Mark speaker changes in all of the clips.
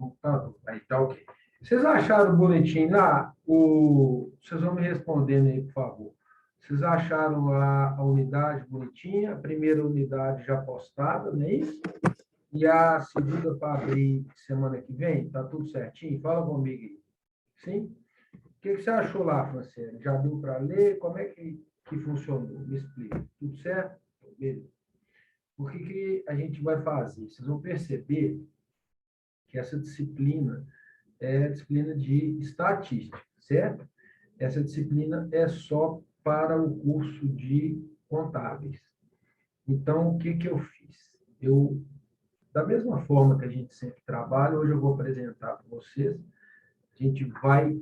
Speaker 1: computador. Aí tá ok. Vocês acharam bonitinho lá? Vocês vão me respondendo aí, por favor. Vocês acharam a unidade bonitinha? A primeira unidade já postada, não é isso? E a segunda para abrir semana que vem? Tá tudo certinho? Fala comigo aí. Sim? O que você achou lá, Franciele? Já deu para ler? Como é que funcionou? Me explica. Tudo certo? Beleza. O que a gente vai fazer? Vocês vão perceber que essa disciplina é a disciplina de estatística, certo? Essa disciplina é só para o curso de contábeis. Então, o que eu fiz? Da mesma forma que a gente sempre trabalha, hoje eu vou apresentar para vocês, a gente vai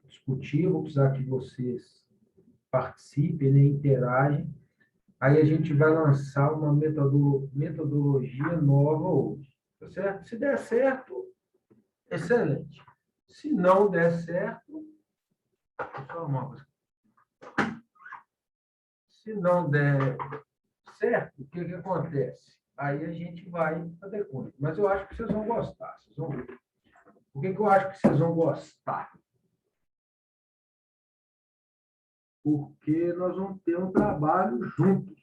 Speaker 1: discutir, eu vou precisar que vocês participem, né, interagem, aí a gente vai lançar uma metodologia nova hoje, tá certo? Se der certo, excelente. Se não der certo, se não der certo, o que acontece? Aí a gente vai fazer conta. Mas eu acho que vocês vão gostar. Vocês vão ver. Por que eu acho que vocês vão gostar? Porque nós vamos ter um trabalho juntos.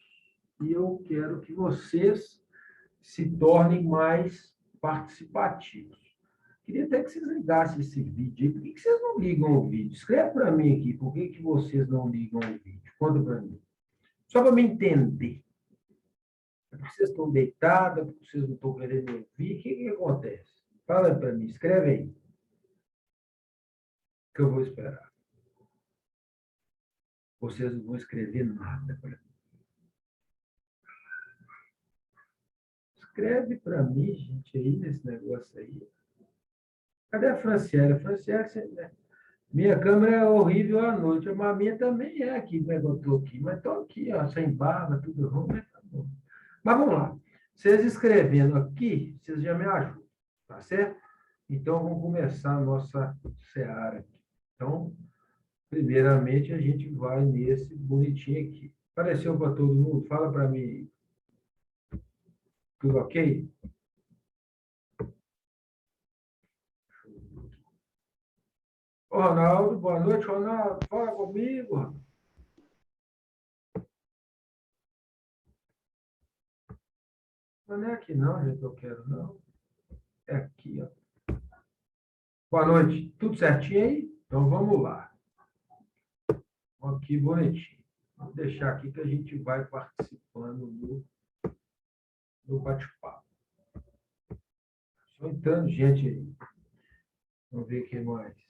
Speaker 1: E eu quero que vocês se tornem mais participativos. Queria até que vocês ligassem esse vídeo aí. Por que vocês não ligam o vídeo? Escreve para mim aqui. Por que vocês não ligam o vídeo? Conta para mim. Só para me entender. Porque vocês estão deitados, porque vocês não estão querendo ouvir. O que acontece? Fala para mim. Escreve aí. Que eu vou esperar. Vocês não vão escrever nada para mim. Escreve para mim, gente, aí nesse negócio aí. Cadê a Franciele? A Franciele, né? Minha câmera é horrível à noite, mas a minha também é aqui, né? Eu estou aqui, mas estou aqui, ó, sem barba, tudo ruim, mas tá bom. Mas vamos lá. Vocês escrevendo aqui, vocês já me ajudam, tá certo? Então, vamos começar a nossa seara aqui. Então, primeiramente, a gente vai nesse bonitinho aqui. Apareceu para todo mundo? Fala para mim. Tudo ok? Ô, Ronaldo, boa noite, Ronaldo. Fala comigo. Mas não é aqui não, gente, eu quero, não. É aqui, ó. Boa noite. Tudo certinho aí? Então, vamos lá. Aqui, bonitinho. Vou deixar aqui que a gente vai participando do bate-papo. Só entrando gente aí. Vamos ver quem mais.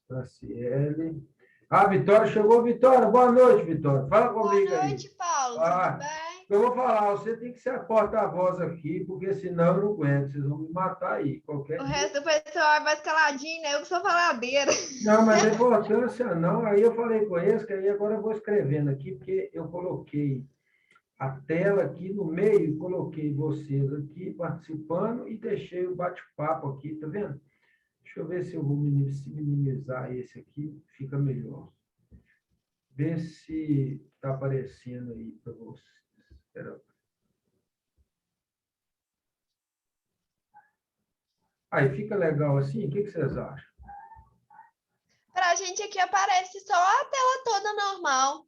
Speaker 1: Franciele. Ah, Vitória chegou. Vitória, boa noite, Vitória. Fala comigo aí.
Speaker 2: Boa noite, Paulo. Tudo bem?
Speaker 1: Eu vou falar, você tem que ser a porta-voz aqui, porque senão eu não aguento. Vocês vão me matar aí.
Speaker 2: O resto do pessoal vai escaladinho, né? Eu que sou faladeira.
Speaker 1: Não, mas a importância não. Aí eu falei com eles, que aí agora eu vou escrevendo aqui, porque eu coloquei a tela aqui no meio, coloquei vocês aqui participando e deixei o bate-papo aqui, tá vendo? Deixa eu ver se eu vou minimizar esse aqui, fica melhor. Vê se está aparecendo aí para vocês. Espera. Aí, fica legal assim? O que vocês acham?
Speaker 2: Para a gente aqui aparece só a tela toda normal.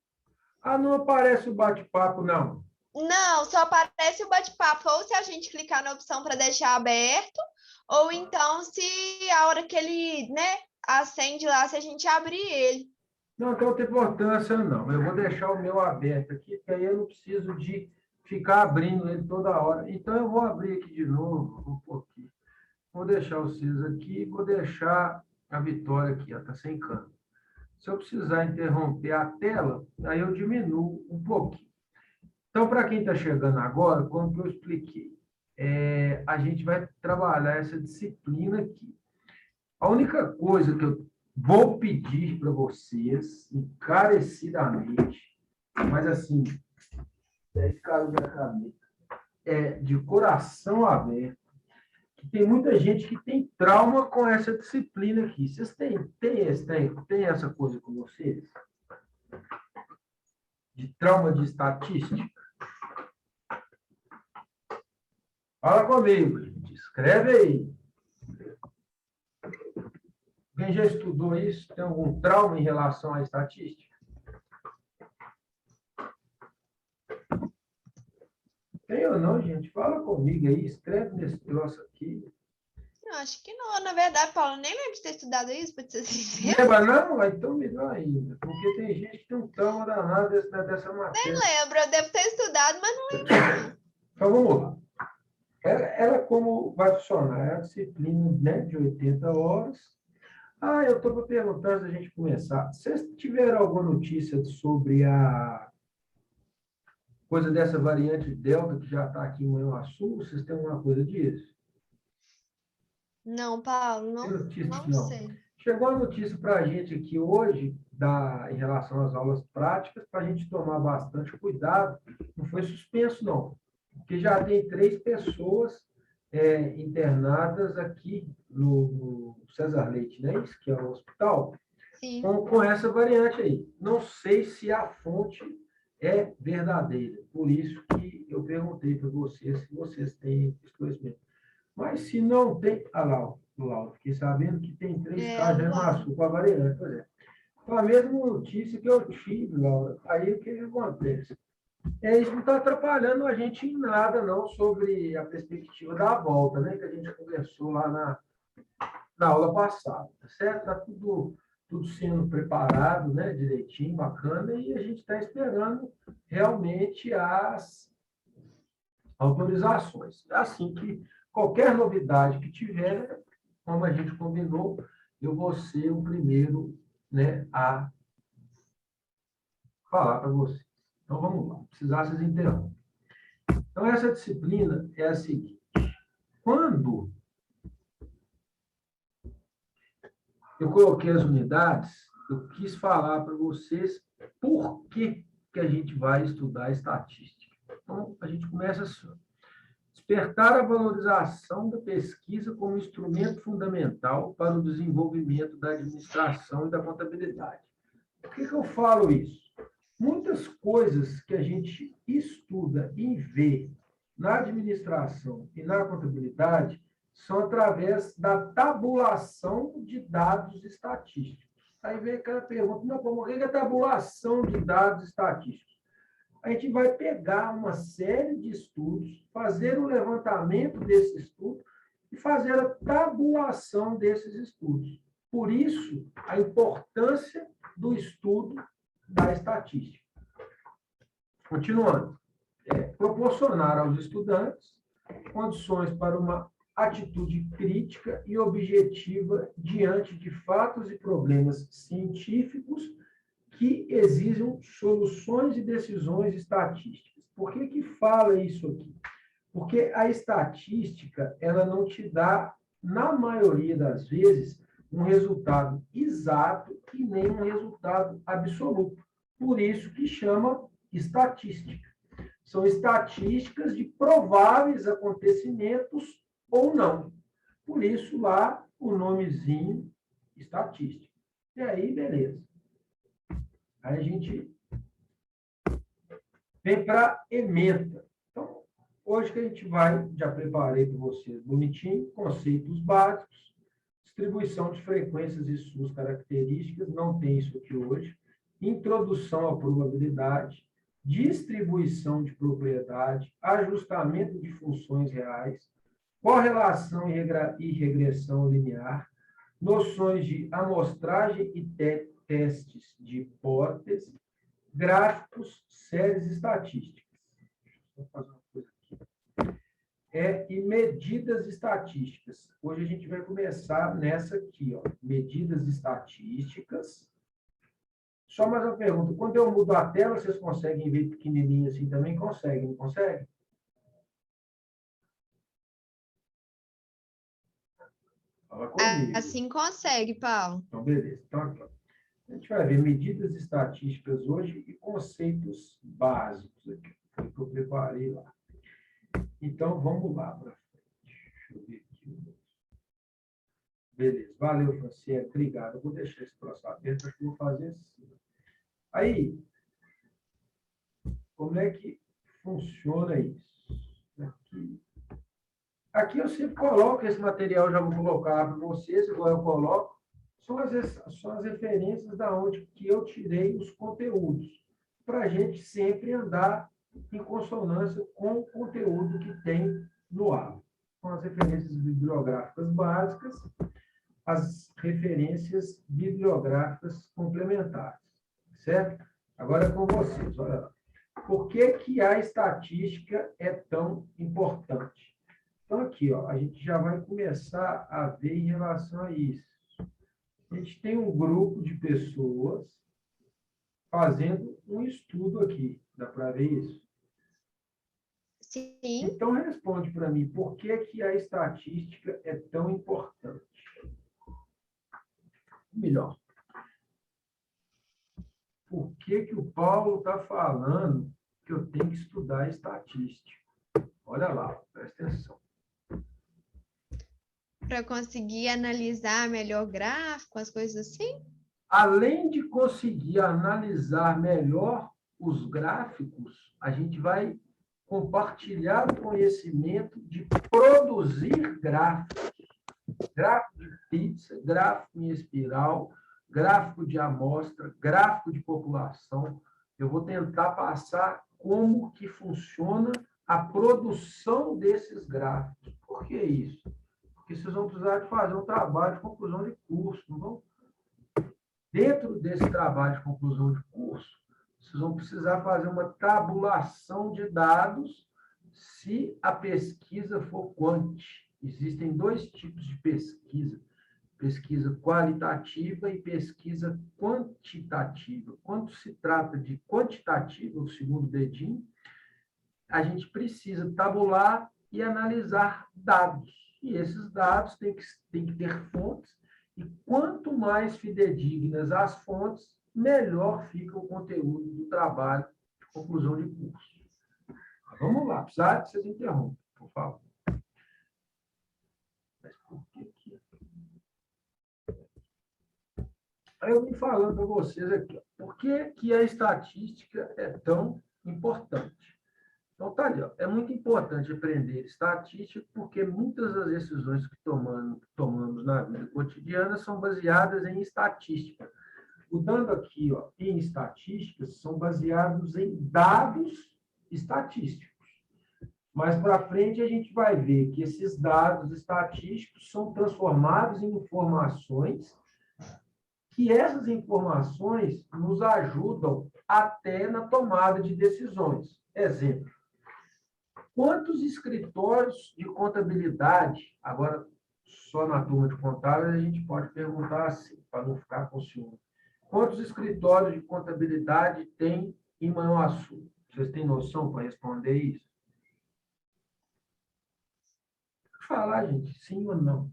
Speaker 1: Ah, não aparece o bate-papo, não?
Speaker 2: Não, só aparece o bate-papo. Ou se a gente clicar na opção para deixar aberto, ou então se a hora que ele, né, acende lá, se a gente abrir ele.
Speaker 1: Não, então não tem importância, não. Eu vou deixar o meu aberto aqui, porque aí eu não preciso de ficar abrindo ele toda hora. Então, eu vou abrir aqui de novo, um pouquinho. Vou deixar vocês aqui, vou deixar a Vitória aqui, está sem câmera. Se eu precisar interromper a tela, aí eu diminuo um pouquinho. Então, para quem está chegando agora, como que eu expliquei? A gente vai trabalhar essa disciplina aqui. A única coisa que eu vou pedir para vocês, encarecidamente, mas assim, 10 caras da caneta, de coração aberto, que tem muita gente que tem trauma com essa disciplina aqui. Vocês têm essa coisa com vocês? De trauma de estatística? Fala comigo, gente. Escreve aí. Alguém já estudou isso? Tem algum trauma em relação à estatística? Tem ou não, gente? Fala comigo aí, escreve nesse troço aqui.
Speaker 2: Eu acho que não. Na verdade, Paulo, eu nem lembro de ter estudado isso, para ser sincero.
Speaker 1: Lembra não? Então melhor ainda. Porque tem gente que tem um trauma danado dessa
Speaker 2: Nem
Speaker 1: matéria.
Speaker 2: lembro, eu devo ter estudado, mas não lembro.
Speaker 1: Então vamos lá. Ela como vai funcionar? É a disciplina, né, de 80 horas. Eu estou para perguntar antes da gente começar. Vocês tiveram alguma notícia sobre a coisa dessa variante Delta que já está aqui em Manhuaçu? Vocês têm alguma coisa disso?
Speaker 2: Não, Paulo,
Speaker 1: Tem notícia disso,
Speaker 2: não
Speaker 1: não?
Speaker 2: sei.
Speaker 1: Chegou a notícia para a gente aqui hoje, em relação às aulas práticas, para a gente tomar bastante cuidado. Não foi suspenso, não. Porque já tem 3 pessoas internadas aqui no César Leite, né? Isso que é o hospital,
Speaker 2: Sim.
Speaker 1: com essa variante aí. Não sei se a fonte é verdadeira. Por isso que eu perguntei para vocês se vocês têm esclarecimento. Mas se não tem... Laura, fiquei sabendo que tem 3 casos em Maçu com a variante. Por exemplo, foi a mesma notícia que eu tive, Laura. Aí o que acontece? Isso não está atrapalhando a gente em nada, não, sobre a perspectiva da volta, né? Que a gente conversou lá na aula passada, tá certo? Está tudo sendo preparado, né? Direitinho, bacana, e a gente está esperando realmente as autorizações. Assim que qualquer novidade que tiver, como a gente combinou, eu vou ser o primeiro, né, a falar para você. Então, vamos lá. Precisar, vocês interrompem. Então, essa disciplina é a seguinte. Quando eu coloquei as unidades, eu quis falar para vocês por que a gente vai estudar estatística. Então, a gente começa assim. Despertar a valorização da pesquisa como instrumento fundamental para o desenvolvimento da administração e da contabilidade. Por que eu falo isso? Muitas coisas que a gente estuda e vê na administração e na contabilidade são através da tabulação de dados estatísticos. Aí vem aquela pergunta, não, como é a tabulação de dados estatísticos? A gente vai pegar uma série de estudos, fazer o levantamento desses estudos e fazer a tabulação desses estudos. Por isso, a importância do estudo da estatística. Continuando. Proporcionar aos estudantes condições para uma atitude crítica e objetiva diante de fatos e problemas científicos que exijam soluções e decisões estatísticas. Por que fala isso aqui? Porque a estatística, ela não te dá, na maioria das vezes, um resultado exato e nem um resultado absoluto. Por isso que chama estatística. São estatísticas de prováveis acontecimentos ou não. Por isso, lá, o nomezinho estatística. E aí, beleza. Aí a gente vem para ementa. Então, hoje que a gente vai, já preparei para vocês bonitinho, conceitos básicos, distribuição de frequências e suas características, não tem isso aqui hoje, introdução à probabilidade, distribuição de propriedade, ajustamento de funções reais, correlação e regressão linear, noções de amostragem e testes de hipótese, gráficos, séries estatísticas. Vou fazer uma coisa aqui. E medidas estatísticas. Hoje a gente vai começar nessa aqui, ó, medidas estatísticas. Só mais uma pergunta. Quando eu mudo a tela, vocês conseguem ver pequenininho assim também? Conseguem, não conseguem? Fala comigo.
Speaker 2: Assim consegue, Paulo.
Speaker 1: Então, beleza. Então, aqui, ó. A gente vai ver medidas estatísticas hoje e conceitos básicos aqui. Foi o que eu preparei lá. Então, vamos lá para frente. Deixa eu ver aqui. Beleza. Valeu, Franciele. Obrigado. Eu vou deixar esse próximo aberto, acho que eu vou fazer assim. Aí, como é que funciona isso? Aqui eu sempre coloco esse material, já vou colocar para vocês, igual eu coloco. são as referências da onde que eu tirei os conteúdos, para a gente sempre andar em consonância com o conteúdo que tem no aula. São as referências bibliográficas básicas, as referências bibliográficas complementares, certo? Agora é com vocês, olha lá. Por que que a estatística é tão importante? Então, aqui, ó, a gente já vai começar a ver em relação a isso. A gente tem um grupo de pessoas fazendo um estudo aqui. Dá para ver isso?
Speaker 2: Sim.
Speaker 1: Então, responde para mim, por que que a estatística é tão importante? Melhor. Por que que o Paulo está falando que eu tenho que estudar estatística? Olha lá, presta atenção.
Speaker 2: Para conseguir analisar melhor gráfico, as coisas assim?
Speaker 1: Além de conseguir analisar melhor os gráficos, a gente vai compartilhar o conhecimento de produzir gráficos. Gráfico de pizza, gráfico em espiral, gráfico de amostra, gráfico de população. Eu vou tentar passar como que funciona a produção desses gráficos. Por que isso? Porque vocês vão precisar de fazer um trabalho de conclusão de curso, não vão? Dentro desse trabalho de conclusão de curso, vocês vão precisar fazer uma tabulação de dados se a pesquisa for quant. Existem dois tipos de pesquisa: pesquisa qualitativa e pesquisa quantitativa. Quando se trata de quantitativa, o segundo dedinho, a gente precisa tabular e analisar dados. E esses dados têm que ter fontes, e quanto mais fidedignas as fontes, melhor fica o conteúdo do trabalho de conclusão de curso. Vamos lá, precisar que vocês interrompam, por favor. Mas por que aqui? Aí eu vim falando para vocês aqui, por que que a estatística é tão importante? Então, tá ali, ó. É muito importante aprender estatística, porque muitas das decisões que tomamos na vida cotidiana são baseadas em estatística. Mudando aqui, ó, em estatísticas, são baseados em dados estatísticos. Mais para frente, a gente vai ver que esses dados estatísticos são transformados em informações, que essas informações nos ajudam até na tomada de decisões. Exemplo: quantos escritórios de contabilidade, agora só na turma de contábeis a gente pode perguntar assim, para não ficar com ciúme. Quantos escritórios de contabilidade tem em Manhuaçu? Vocês têm noção para responder isso? Pode falar, gente, sim ou não?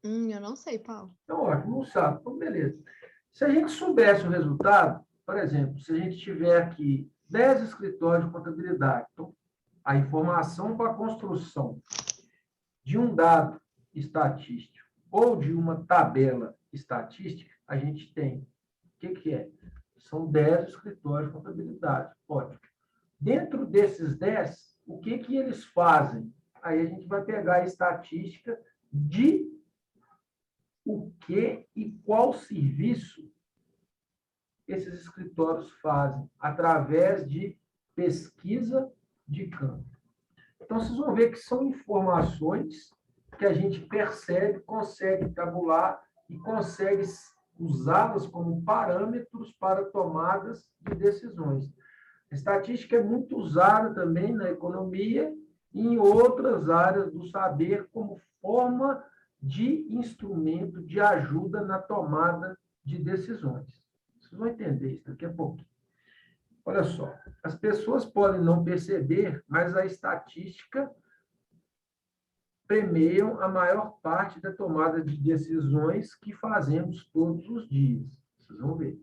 Speaker 2: Eu não sei, Paulo.
Speaker 1: Então, ótimo, não sabe. Então, beleza. Se a gente soubesse o resultado, por exemplo, se a gente tiver aqui 10 escritórios de contabilidade, então, a informação para a construção de um dado estatístico ou de uma tabela estatística, a gente tem. O que que é? São 10 escritórios de contabilidade. Ótimo. Dentro desses 10, o que que eles fazem? Aí a gente vai pegar a estatística de o que e qual serviço esses escritórios fazem através de pesquisa de campo. Então, vocês vão ver que são informações que a gente percebe, consegue tabular e consegue usá-las como parâmetros para tomadas de decisões. A estatística é muito usada também na economia e em outras áreas do saber como forma de instrumento de ajuda na tomada de decisões. Vocês vão entender isso daqui a pouquinho. Olha só, as pessoas podem não perceber, mas a estatística permeiam a maior parte da tomada de decisões que fazemos todos os dias. Vocês vão ver.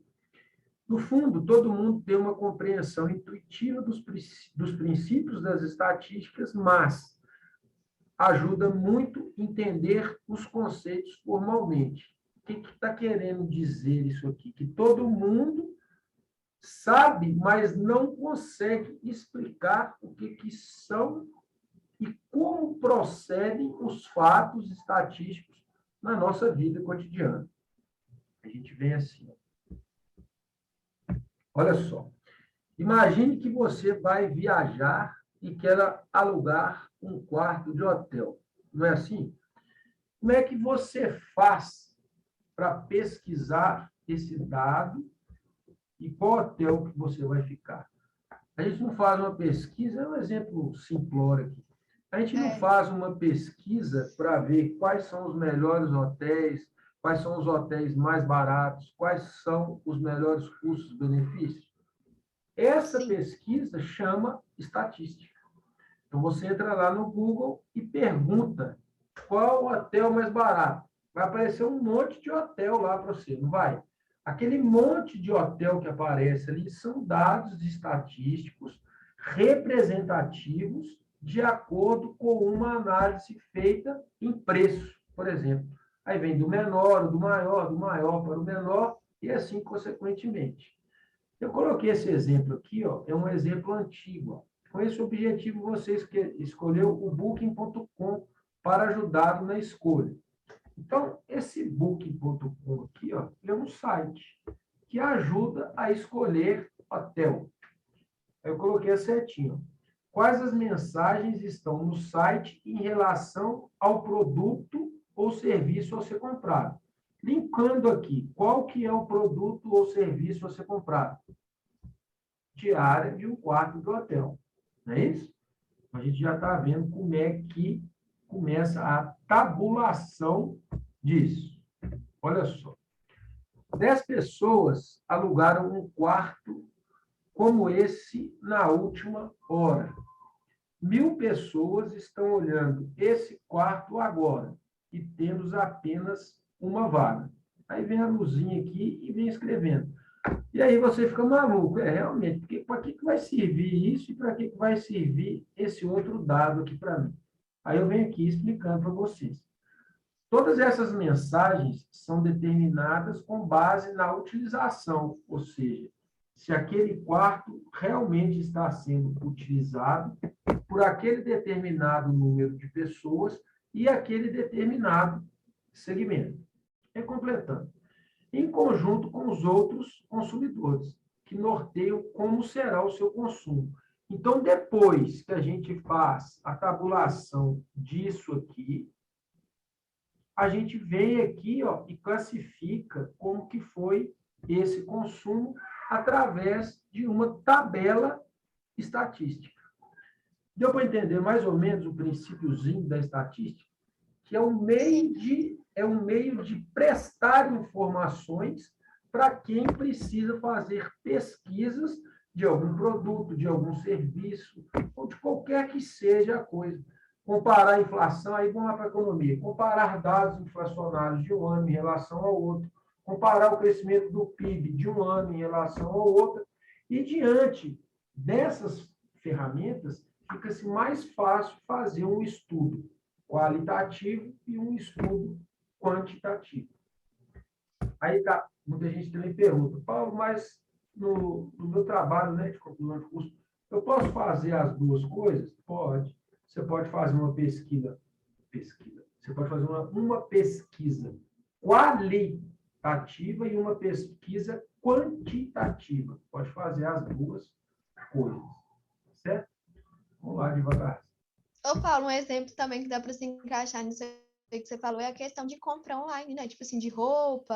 Speaker 1: No fundo, todo mundo tem uma compreensão intuitiva dos princípios das estatísticas, mas ajuda muito a entender os conceitos formalmente. O que está querendo dizer isso aqui? Que todo mundo sabe, mas não consegue explicar o que são e como procedem os fatos estatísticos na nossa vida cotidiana. A gente vem assim. Olha só. Imagine que você vai viajar e quer alugar um quarto de hotel. Não é assim? Como é que você faz para pesquisar esse dado e qual hotel que você vai ficar? A gente não faz uma pesquisa, é um exemplo simplório aqui. A gente não faz uma pesquisa para ver quais são os melhores hotéis, quais são os hotéis mais baratos, quais são os melhores custos-benefícios. Essa pesquisa chama estatística. Então, você entra lá no Google e pergunta qual o hotel mais barato. Vai aparecer um monte de hotel lá para você, não vai? Aquele monte de hotel que aparece ali são dados estatísticos representativos de acordo com uma análise feita em preço, por exemplo. Aí vem do menor, do maior para o menor, e assim consequentemente. Eu coloquei esse exemplo aqui, ó, é um exemplo antigo. Ó. Com esse objetivo, você escolheu o Booking.com para ajudá-lo na escolha. Então, esse Booking.com aqui, ó, é um site que ajuda a escolher hotel. Eu coloquei a setinha. Quais as mensagens estão no site em relação ao produto ou serviço a ser comprado? Linkando aqui, qual que é o produto ou serviço a ser comprado? Diária de um quarto do hotel. Não é isso? A gente já está vendo como é que começa a tabulação disso. Olha só. 10 pessoas alugaram um quarto como esse na última hora. 1.000 pessoas estão olhando esse quarto agora e temos apenas uma vaga. Aí vem a luzinha aqui e vem escrevendo. E aí você fica maluco. Realmente, para que vai servir isso e para que vai servir esse outro dado aqui para mim? Aí eu venho aqui explicando para vocês. Todas essas mensagens são determinadas com base na utilização, ou seja, se aquele quarto realmente está sendo utilizado por aquele determinado número de pessoas e aquele determinado segmento. É completando. Em conjunto com os outros consumidores, que norteiam como será o seu consumo. Então, depois que a gente faz a tabulação disso aqui, a gente vem aqui, ó, e classifica como que foi esse consumo através de uma tabela estatística. Deu para entender mais ou menos o princípiozinho da estatística? Que é um meio de prestar informações para quem precisa fazer pesquisas de algum produto, de algum serviço, ou de qualquer que seja a coisa. Comparar a inflação, aí vamos lá para a economia, comparar dados inflacionários de um ano em relação ao outro, comparar o crescimento do PIB de um ano em relação ao outro, e diante dessas ferramentas, fica-se mais fácil fazer um estudo qualitativo e um estudo quantitativo. Aí tá, muita gente também pergunta, Paulo, mas no meu trabalho, né, de conclusão de curso, eu posso fazer as duas coisas? Pode. Você pode fazer uma pesquisa. Você pode fazer uma pesquisa qualitativa e uma pesquisa quantitativa. Pode fazer as duas coisas. Certo? Vamos lá devagar.
Speaker 2: Ô, Paulo, um exemplo também que dá para se encaixar nisso aí que você falou é a questão de compra online, né? Tipo assim, de roupa,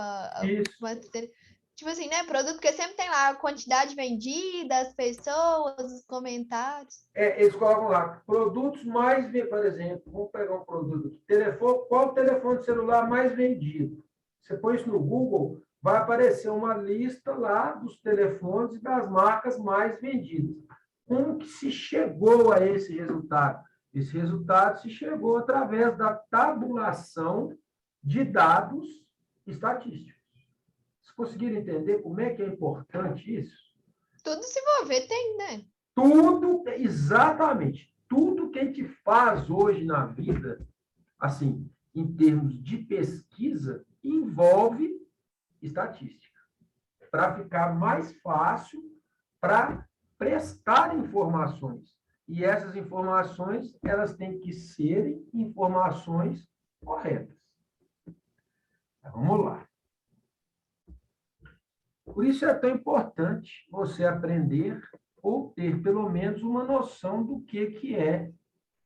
Speaker 2: tipo assim, né? Produto, porque sempre tem lá a quantidade vendida, as pessoas, os comentários.
Speaker 1: Eles colocam lá, produtos mais, por exemplo, vamos pegar um produto aqui, telefone, qual o telefone celular mais vendido? Você põe isso no Google, vai aparecer uma lista lá dos telefones e das marcas mais vendidas. Como que se chegou a esse resultado? Esse resultado se chegou através da tabulação de dados estatísticos. Vocês conseguiram entender como é que é importante isso?
Speaker 2: Tudo se envolver tem, né?
Speaker 1: Tudo, exatamente. Tudo que a gente faz hoje na vida, assim, em termos de pesquisa, envolve estatística. Para ficar mais fácil para prestar informações. E essas informações, elas têm que serem informações corretas. Então, vamos lá. Por isso é tão importante você aprender ou ter, pelo menos, uma noção do que é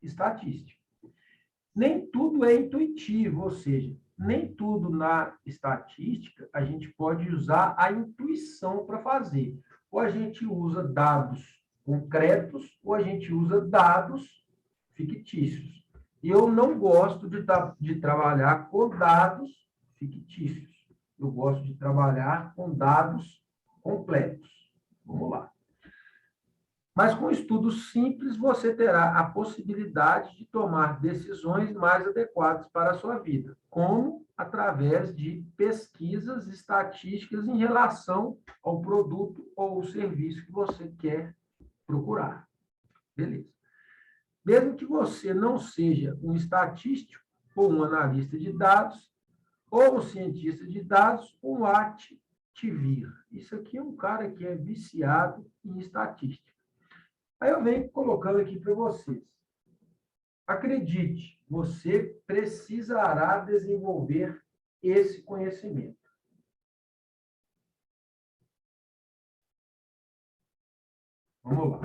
Speaker 1: estatística. Nem tudo é intuitivo, ou seja, nem tudo na estatística a gente pode usar a intuição para fazer. Ou a gente usa dados concretos, ou a gente usa dados fictícios. E eu não gosto de trabalhar com dados fictícios. Eu gosto de trabalhar com dados completos. Vamos lá. Mas com estudos simples, você terá a possibilidade de tomar decisões mais adequadas para a sua vida, como através de pesquisas estatísticas em relação ao produto ou serviço que você quer procurar. Beleza. Mesmo que você não seja um estatístico ou um analista de dados, ou um cientista de dados, um ATVIR. Isso aqui é um cara que é viciado em estatística. Aí eu venho colocando aqui para vocês. Acredite, você precisará desenvolver esse conhecimento. Vamos lá.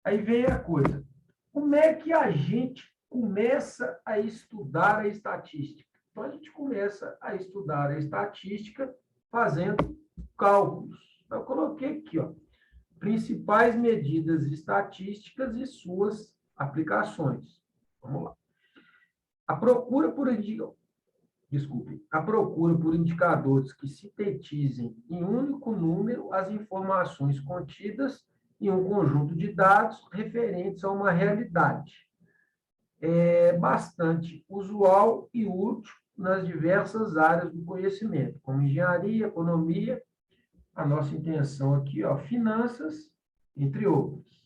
Speaker 1: Aí vem a coisa. Como é que a gente começa a estudar a estatística? Então, a gente começa a estudar a estatística fazendo cálculos. Eu coloquei aqui, ó, principais medidas estatísticas e suas aplicações. Vamos lá. A procura por indicadores que sintetizem em um único número as informações contidas em um conjunto de dados referentes a uma realidade. É bastante usual e útil nas diversas áreas do conhecimento, como engenharia, economia, a nossa intenção aqui, ó, finanças, entre outros.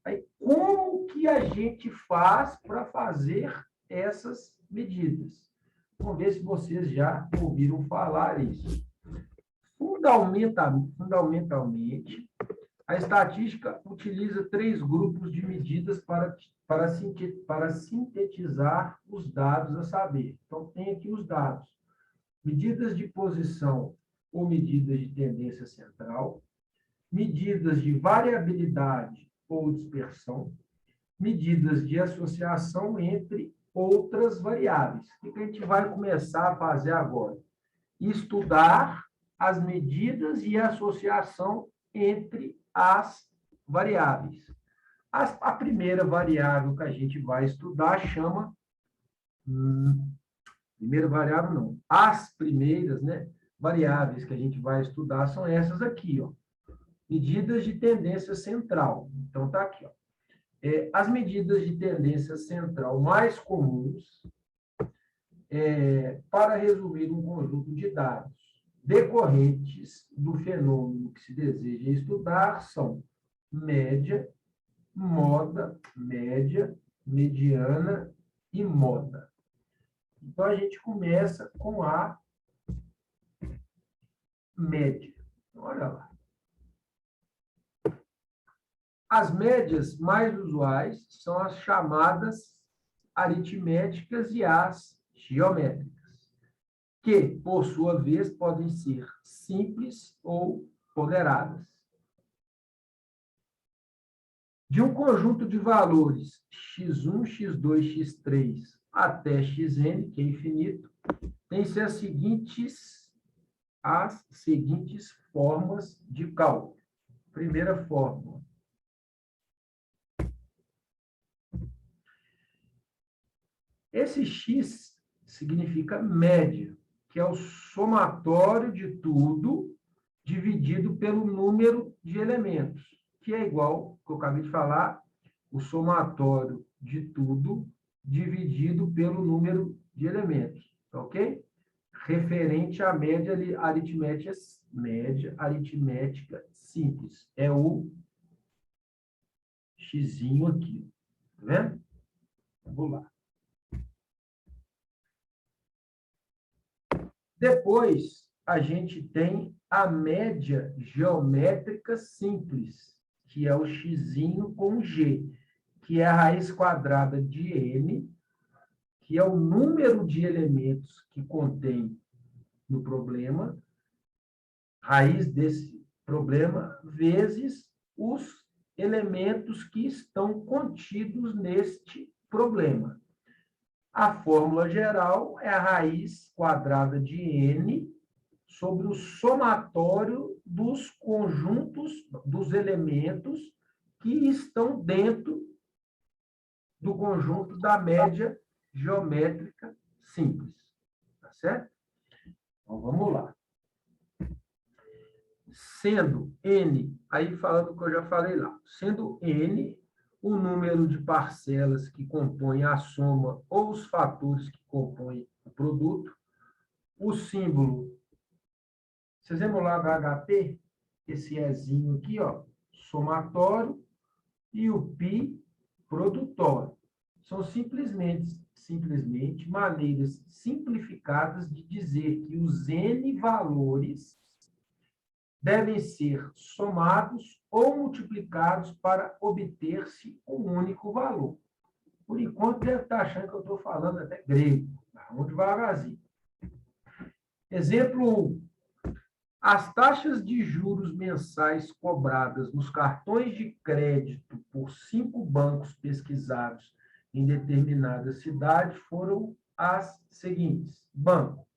Speaker 1: Aí, como que a gente faz para fazer essas medidas? Vamos ver se vocês já ouviram falar isso. Fundamentalmente, a estatística utiliza 3 grupos de medidas para sintetizar os dados a saber. Então, tem aqui os dados. Medidas de posição ou medidas de tendência central, medidas de variabilidade ou dispersão, medidas de associação entre outras variáveis. O que a gente vai começar a fazer agora? Estudar as medidas e associação entre as variáveis. A primeira variável que a gente vai estudar chama... primeira variável, não. As primeiras, né, variáveis que a gente vai estudar são essas aqui, ó. Medidas de tendência central. Então, está aqui, ó. As medidas de tendência central mais comuns para resumir um conjunto de dados decorrentes do fenômeno que se deseja estudar são média, moda, média, mediana e moda. Então, a gente começa com a média. Olha lá. As médias mais usuais são as chamadas aritméticas e as geométricas, que, por sua vez, podem ser simples ou ponderadas. De um conjunto de valores x1, x2, x3 até xn, que é infinito, tem-se as seguintes formas de cálculo. Primeira fórmula. Esse x significa média, que é o somatório de tudo dividido pelo número de elementos, que é igual, que eu acabei de falar, o somatório de tudo dividido pelo número de elementos, ok? Referente à média aritmética simples. É o xzinho aqui, tá vendo? Vamos lá. Depois, a gente tem a média geométrica simples, que é o x com g, que é a raiz quadrada de n, que é o número de elementos que contém no problema, raiz desse problema, vezes os elementos que estão contidos neste problema. A fórmula geral é a raiz quadrada de n sobre o somatório dos conjuntos, dos elementos que estão dentro do conjunto da média geométrica simples. Tá certo? Então, vamos lá. Sendo n, aí falando o que eu já falei lá, sendo n o número de parcelas que compõem a soma ou os fatores que compõem o produto, o símbolo, vocês lembram lá do HP? Esse Ezinho aqui, ó, somatório, e o π, produtório. São simplesmente maneiras simplificadas de dizer que os n valores devem ser somados ou multiplicados para obter-se um único valor. Por enquanto, deve estar achando que eu estou falando até grego. Vamos devagarzinho. Exemplo 1. As taxas de juros mensais cobradas nos cartões de crédito por 5 bancos pesquisados em determinada cidade foram as seguintes. Banco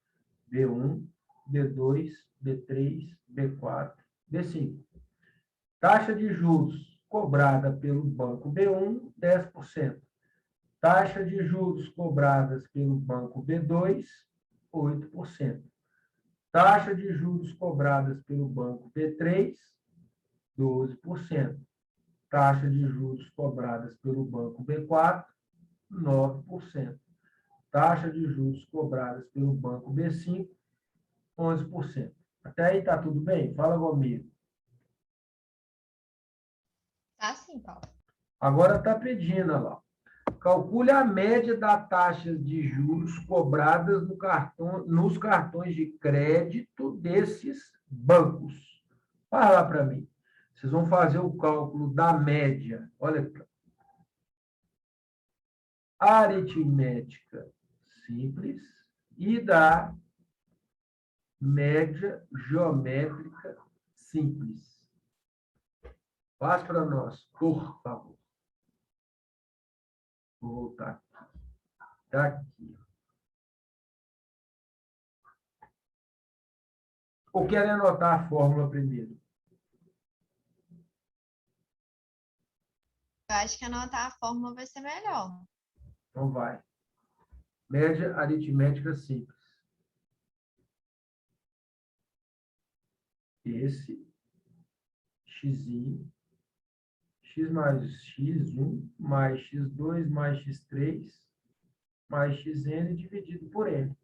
Speaker 1: B1, B2, B3, B4, B5. Taxa de juros cobrada pelo banco B1, 10%. Taxa de juros cobradas pelo banco B2, 8%. Taxa de juros cobradas pelo banco B3, 12%. Taxa de juros cobradas pelo banco B4, 9%. Taxa de juros cobradas pelo banco B5, 11%. Até aí está tudo bem? Fala comigo.
Speaker 2: Tá sim, Paulo.
Speaker 1: Agora está pedindo, olha lá. Calcule a média da taxa de juros cobradas nos cartões de crédito desses bancos. Fala lá para mim. Vocês vão fazer o cálculo da média. Olha, aritmética simples e da média geométrica simples. Faz para nós, por favor. Vou voltar aqui. Está aqui. Ou querem anotar a fórmula primeiro?
Speaker 2: Eu acho que anotar a fórmula vai ser melhor.
Speaker 1: Então vai. Média aritmética simples. Esse x, x mais x1 mais x2 mais x3 mais xn dividido por n.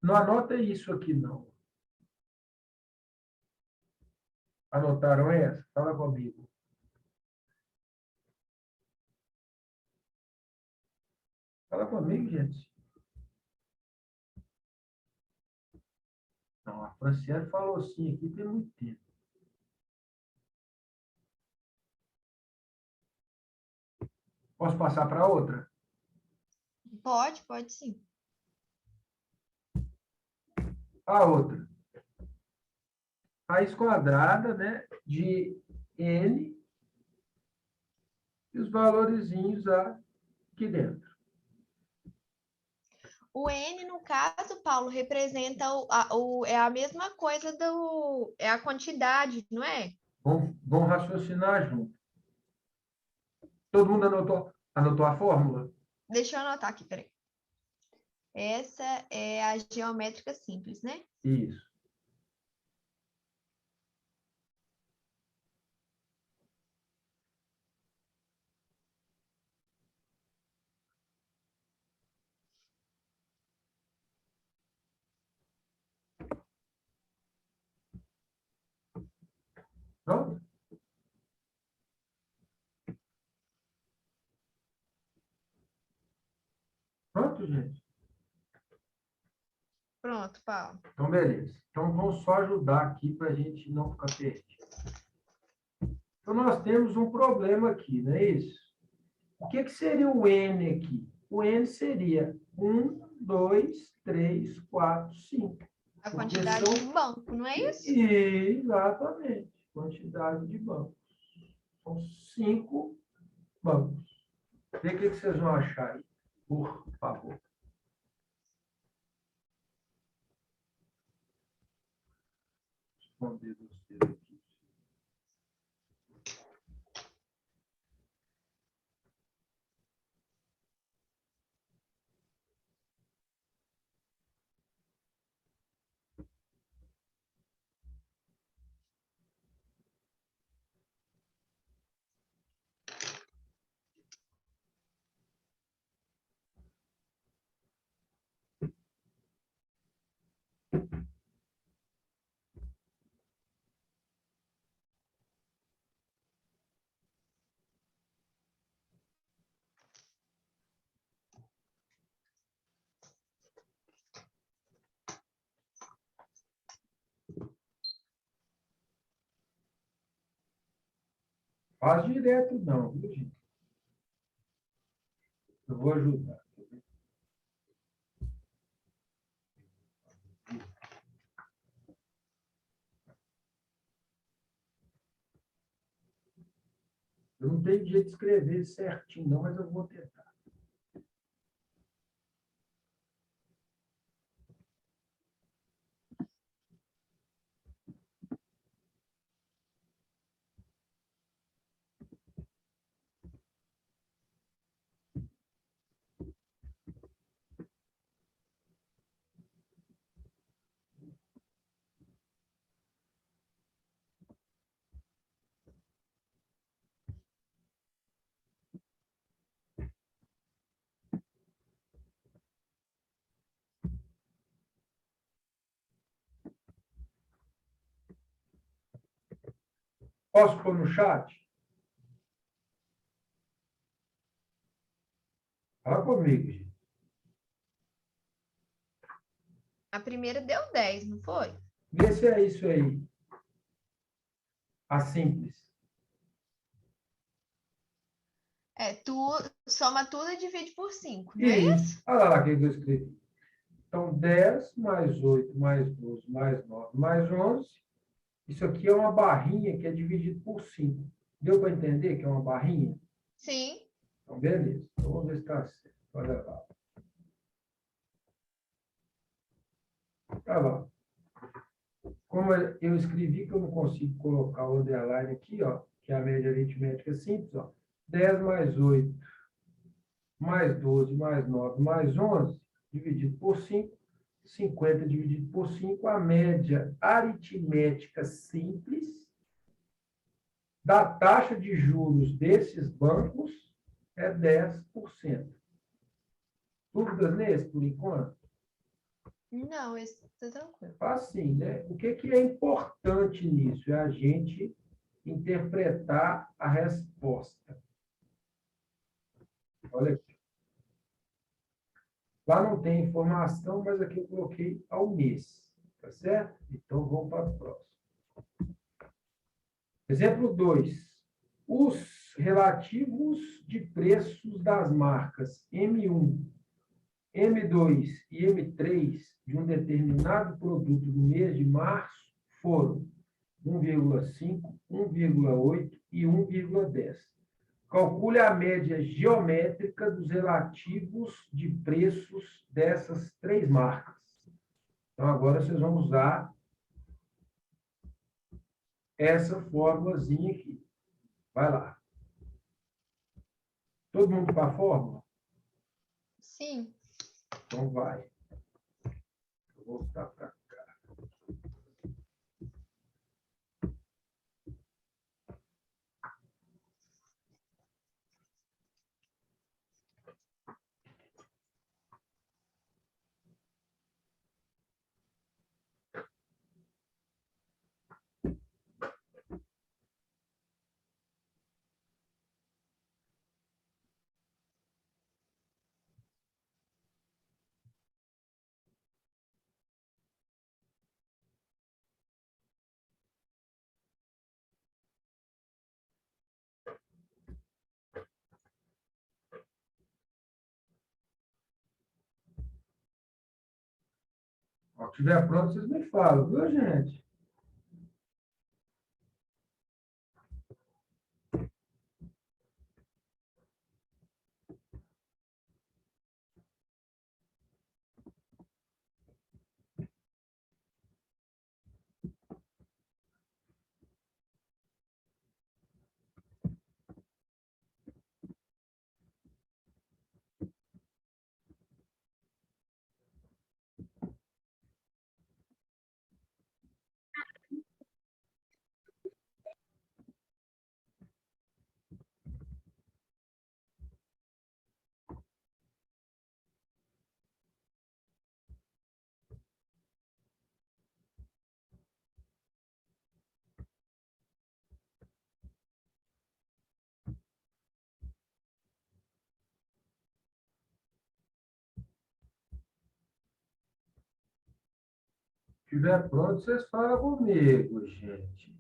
Speaker 1: Não anota isso aqui, não. Anotaram essa? Fala comigo. Fala comigo, gente. Não, a Franciele falou assim aqui tem muito tempo. Posso passar para outra?
Speaker 2: Pode sim.
Speaker 1: A outra. Raiz quadrada, né, de n e os valorzinhos aqui dentro.
Speaker 2: O N, no caso, Paulo, representa é a mesma coisa é a quantidade, não é?
Speaker 1: Vamos raciocinar junto. Todo mundo anotou a fórmula?
Speaker 2: Deixa eu anotar aqui, peraí. Essa é a geométrica simples, né?
Speaker 1: Isso. Pronto? Pronto, gente?
Speaker 2: Pronto, Paulo.
Speaker 1: Então, beleza. Então, vamos só ajudar aqui para a gente não ficar perdido. Então, nós temos um problema aqui, não é isso? O que seria o N aqui? O N seria 1, 2, 3, 4, 5.
Speaker 2: A quantidade de banco, não é isso?
Speaker 1: Exatamente. Quantidade de bancos. São 5 bancos. Vê o que vocês vão achar aí, por favor. Responder vocês aqui. Faz direto não, viu, gente? Eu vou ajudar. Eu não tenho jeito de escrever certinho, não, mas eu vou tentar. Posso pôr no chat? Fala comigo, gente.
Speaker 2: A primeira deu 10, não foi?
Speaker 1: Vê se é isso aí. A simples.
Speaker 2: Tu soma tudo e divide por 5, não é isso?
Speaker 1: Olha lá o que eu escrevi. Então, 10 mais 8 mais 12 mais 9 mais 11. Isso aqui é uma barrinha que é dividido por 5. Deu para entender que é uma barrinha?
Speaker 2: Sim.
Speaker 1: Então, beleza. Então, vamos ver se está certo. Olha lá. Olha lá. Como eu escrevi que eu não consigo colocar o underline aqui, ó, que é a média aritmética simples, ó. 10 mais 8 mais 12 mais 9 mais 11 dividido por 5, 50 dividido por 5, a média aritmética simples da taxa de juros desses bancos é 10%. Dúvidas nesse, por enquanto?
Speaker 2: Não, esse está tranquilo.
Speaker 1: Assim, né? O que é importante nisso? É a gente interpretar a resposta. Olha aqui. Lá não tem informação, mas aqui eu coloquei ao mês. Tá certo? Então, vamos para o próximo. Exemplo 2. Os relativos de preços das marcas M1, M2 e M3 de um determinado produto no mês de março foram 1,5, 1,8 e 1,10. Calcule a média geométrica dos relativos de preços dessas três marcas. Então, agora vocês vão usar essa formulazinha aqui. Vai lá. Todo mundo para a fórmula?
Speaker 2: Sim.
Speaker 1: Então, vai. Eu vou voltar para Quando estiver pronto, vocês me falam, viu, gente? Se estiver pronto, vocês falam comigo, gente.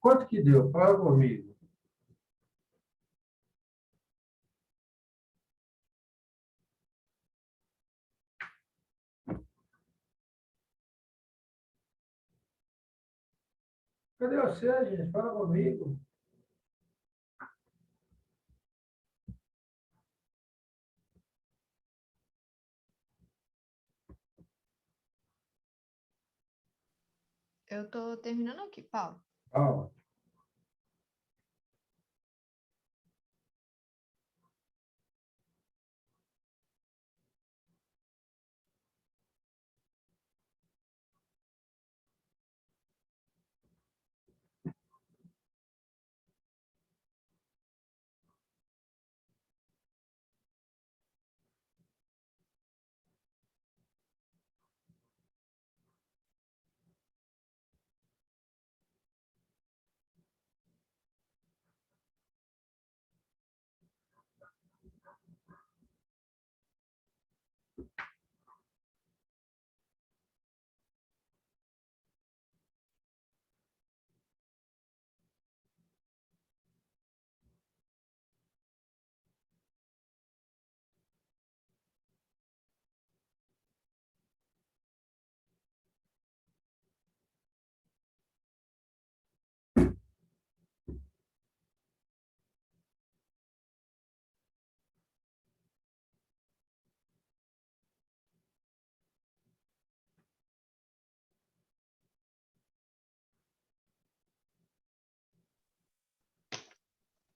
Speaker 1: Quanto que deu? Fala comigo. Cadê você, gente? Fala comigo.
Speaker 2: Eu estou terminando aqui, Paulo.
Speaker 1: Fala.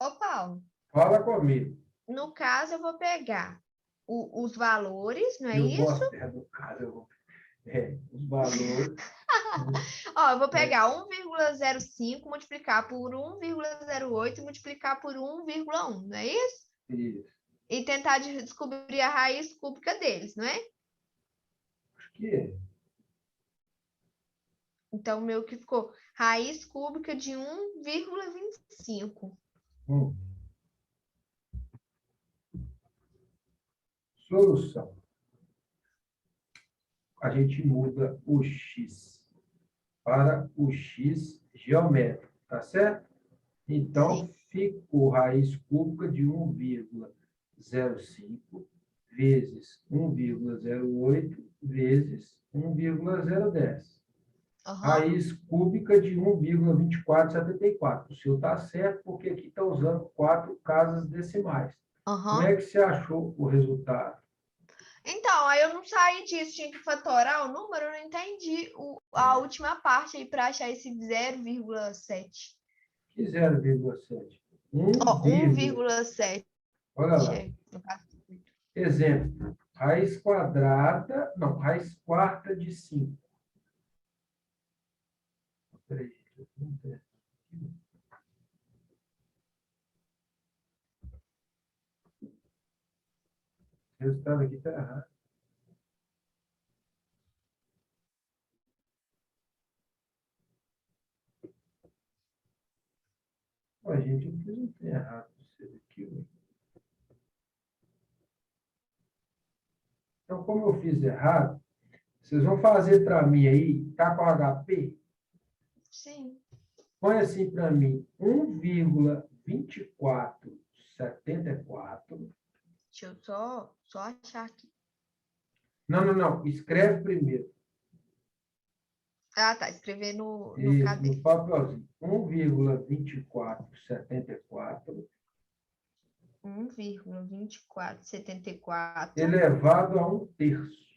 Speaker 2: Ô, Paulo,
Speaker 1: Fala comigo.
Speaker 2: no caso, eu vou pegar os valores, não é
Speaker 1: Eu
Speaker 2: isso?
Speaker 1: gosto do caso. Os valores.
Speaker 2: Ó, eu vou pegar 1,05, multiplicar por 1,08 e multiplicar por 1,1, não é isso?
Speaker 1: Isso.
Speaker 2: E tentar descobrir a raiz cúbica deles, não é?
Speaker 1: Acho que é.
Speaker 2: Então, o meu que ficou raiz cúbica de 1,25.
Speaker 1: Hum. Solução. A gente muda o x para o x geométrico, tá certo? Então,
Speaker 2: Sim.
Speaker 1: ficou raiz cúbica de 1,05 vezes 1,08 vezes 1,010.
Speaker 2: Uhum.
Speaker 1: Raiz cúbica de 1,2474. O seu está certo, porque aqui está usando 4 casas decimais. Como é que você achou o resultado?
Speaker 2: Então, aí eu não saí disso, tinha que fatorar o número, eu não entendi a última parte aí para achar esse 0,7.
Speaker 1: Que 0,7?
Speaker 2: 1,7.
Speaker 1: Olha lá. Exemplo. Raiz quadrada, não, raiz quarta de 5. Peraí. O resultado aqui está errado. Ó, gente, eu fiz um trem errado com vocês aqui. Ó. Então, como eu fiz errado, vocês vão fazer para mim aí, tá com HP?
Speaker 2: Sim.
Speaker 1: Põe assim para mim, 1,2474.
Speaker 2: Deixa eu só achar aqui.
Speaker 1: Não. Escreve primeiro.
Speaker 2: Ah, tá. Escrever no
Speaker 1: Isso,
Speaker 2: caderno.
Speaker 1: no papelzinho. 1,2474.
Speaker 2: 1,2474.
Speaker 1: Elevado a 1/3.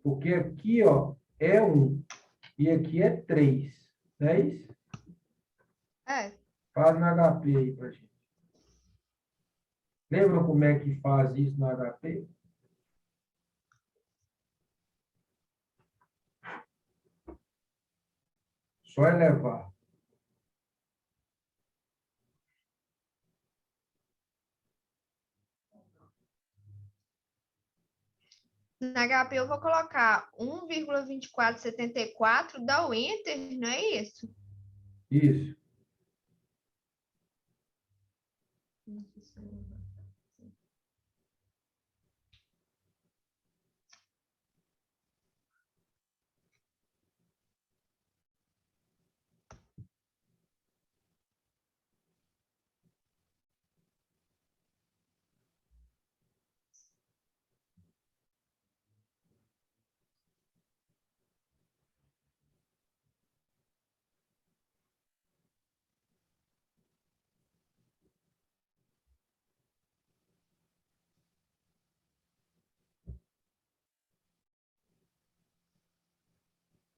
Speaker 1: Porque aqui, ó, é 1 e aqui é 3. Não é isso?
Speaker 2: É.
Speaker 1: Faz no HP aí pra gente. Lembra como é que faz isso no HP? Só elevar.
Speaker 2: Na HP eu vou colocar 1,2474, dá o Enter, não é isso?
Speaker 1: Isso.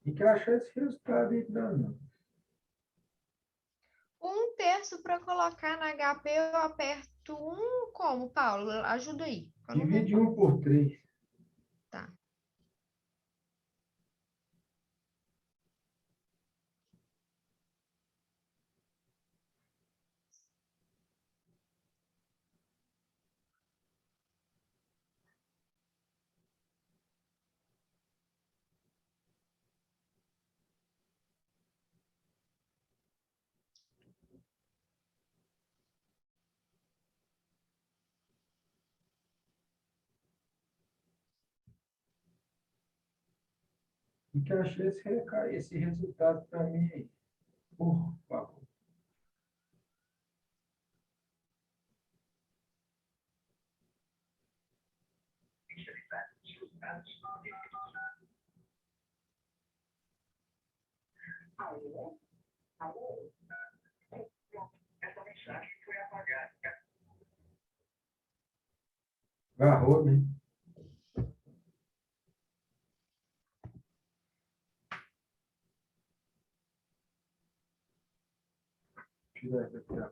Speaker 1: Tem que achar esse resultado aí, não.
Speaker 2: 1/3 para colocar na HP, eu aperto como, Paulo? Ajuda aí.
Speaker 1: Divide 1 por 3.
Speaker 2: Tá.
Speaker 1: Tem que achar esse resultado para mim aí. Por favor. Agarrou, né? Tira daqui, ó.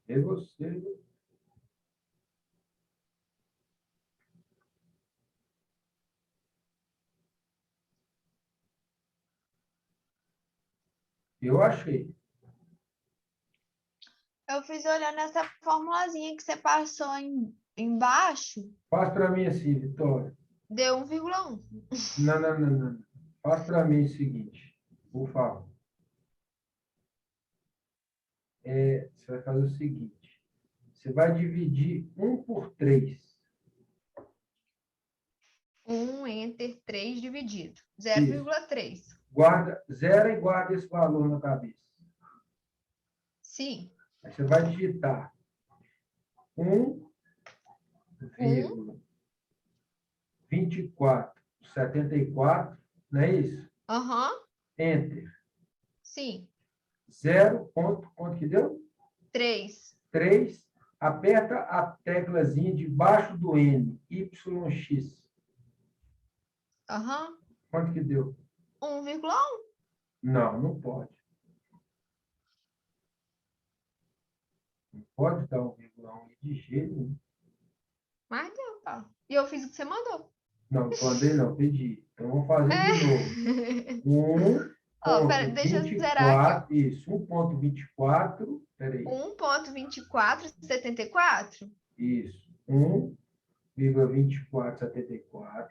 Speaker 1: É você. Eu achei.
Speaker 2: Eu fiz olhando essa formulazinha que você passou embaixo,
Speaker 1: Faz para mim assim, Vitória.
Speaker 2: deu 1,1.
Speaker 1: Não. Faz para mim o seguinte, por favor. Você vai fazer o seguinte. Você vai dividir 1 por 3.
Speaker 2: 1 Enter 3 dividido.
Speaker 1: Isso.
Speaker 2: 0,3.
Speaker 1: Guarda, zero e guarda esse valor na cabeça.
Speaker 2: Sim.
Speaker 1: Aí você vai digitar 1,2474, não é isso?
Speaker 2: Aham.
Speaker 1: Enter.
Speaker 2: Sim.
Speaker 1: 0 ponto, quanto que deu?
Speaker 2: 3.
Speaker 1: 3. Aperta a teclazinha debaixo do N, YX.
Speaker 2: Aham.
Speaker 1: Quanto que deu?
Speaker 2: 1,1.
Speaker 1: Não, não pode. Não pode dar 1,1 de jeito nenhum.
Speaker 2: Mas deu, Paulo. E eu fiz o que você mandou.
Speaker 1: Não, mandei não, pedi. Então, vamos fazer de novo.
Speaker 2: Ó, pera, deixa eu zerar aqui.
Speaker 1: Isso, 1,24. Peraí.
Speaker 2: 1,2474?
Speaker 1: Isso, 1,2474.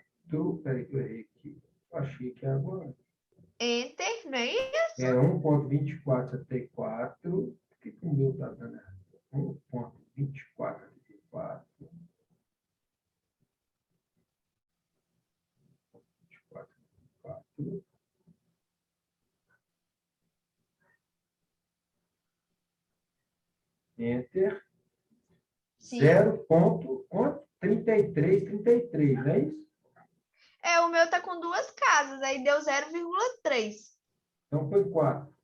Speaker 1: Peraí que eu errei aqui. Eu achei que era agora.
Speaker 2: Enter, não é isso?
Speaker 1: É 1,2474. Por que o meu está dando errado? 1,2474. 24. Enter.
Speaker 2: Sim.
Speaker 1: 0,3333, não é isso?
Speaker 2: É, o meu tá com 2 casas, aí deu 0,3.
Speaker 1: Então foi 4.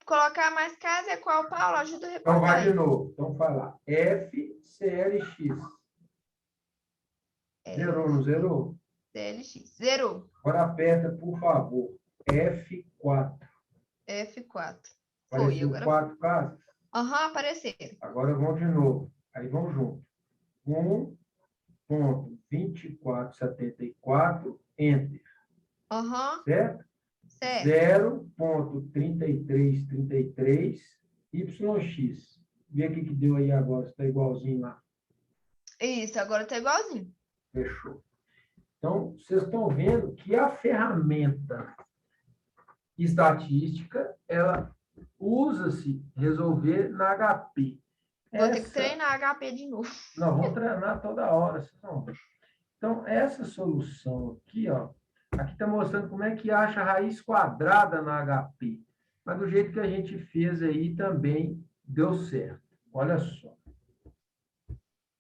Speaker 2: Colocar mais casa é qual, Paulo? Ajuda a
Speaker 1: Então
Speaker 2: recordar.
Speaker 1: vai de novo. Então fala FCLX. Zerou, não zerou?
Speaker 2: CLX. Zerou.
Speaker 1: Agora aperta, por favor, F4.
Speaker 2: F4. Foi,
Speaker 1: Apareceu
Speaker 2: agora.
Speaker 1: 4 casas?
Speaker 2: Aham, apareceram.
Speaker 1: Agora vamos de novo. Aí vamos junto. 1,2474, Enter.
Speaker 2: Aham.
Speaker 1: Certo?
Speaker 2: Certo.
Speaker 1: 0,3333, YX. Vê o que deu aí agora, se está igualzinho lá.
Speaker 2: Isso, agora tá igualzinho.
Speaker 1: Fechou. Então, vocês estão vendo que a ferramenta estatística, ela usa-se resolver na HP.
Speaker 2: Vou ter que treinar HP de novo.
Speaker 1: Não, vamos treinar toda hora. Não. Então, essa solução aqui, ó, aqui está mostrando como é que acha a raiz quadrada na HP. Mas do jeito que a gente fez aí também deu certo. Olha só.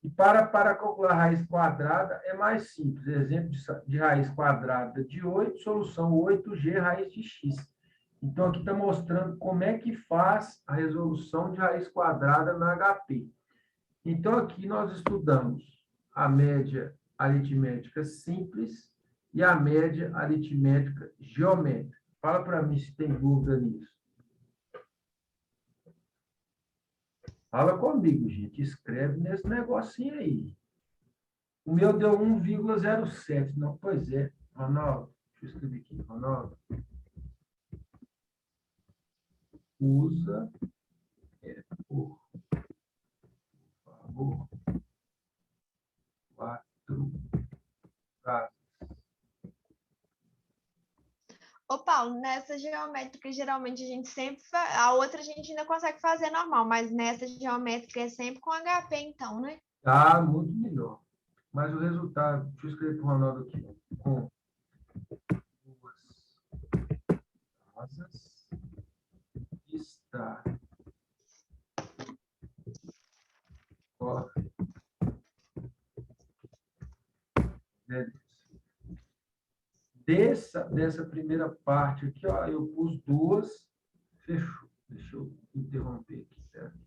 Speaker 1: E para calcular a raiz quadrada é mais simples. Exemplo de raiz quadrada de 8, solução 8G raiz de x. Então, aqui está mostrando como é que faz a resolução de raiz quadrada na HP. Então, aqui nós estudamos a média aritmética simples e a média aritmética geométrica. Fala para mim se tem dúvida nisso. Fala comigo, gente. Escreve nesse negocinho aí. O meu deu 1,07. Não, pois é. Ronaldo, deixa eu escrever aqui. Ronaldo. Usa, por favor, 4 casas.
Speaker 2: Ô, Paulo, nessa geométrica, geralmente a gente sempre faz. A outra a gente ainda consegue fazer normal, mas nessa geométrica é sempre com HP, então, né?
Speaker 1: Tá muito melhor. Mas o resultado, deixa eu escrever para o Ronaldo aqui, com 2 casas está dessa primeira parte aqui, ó, eu pus 2, fechou. Deixa eu interromper aqui, certo?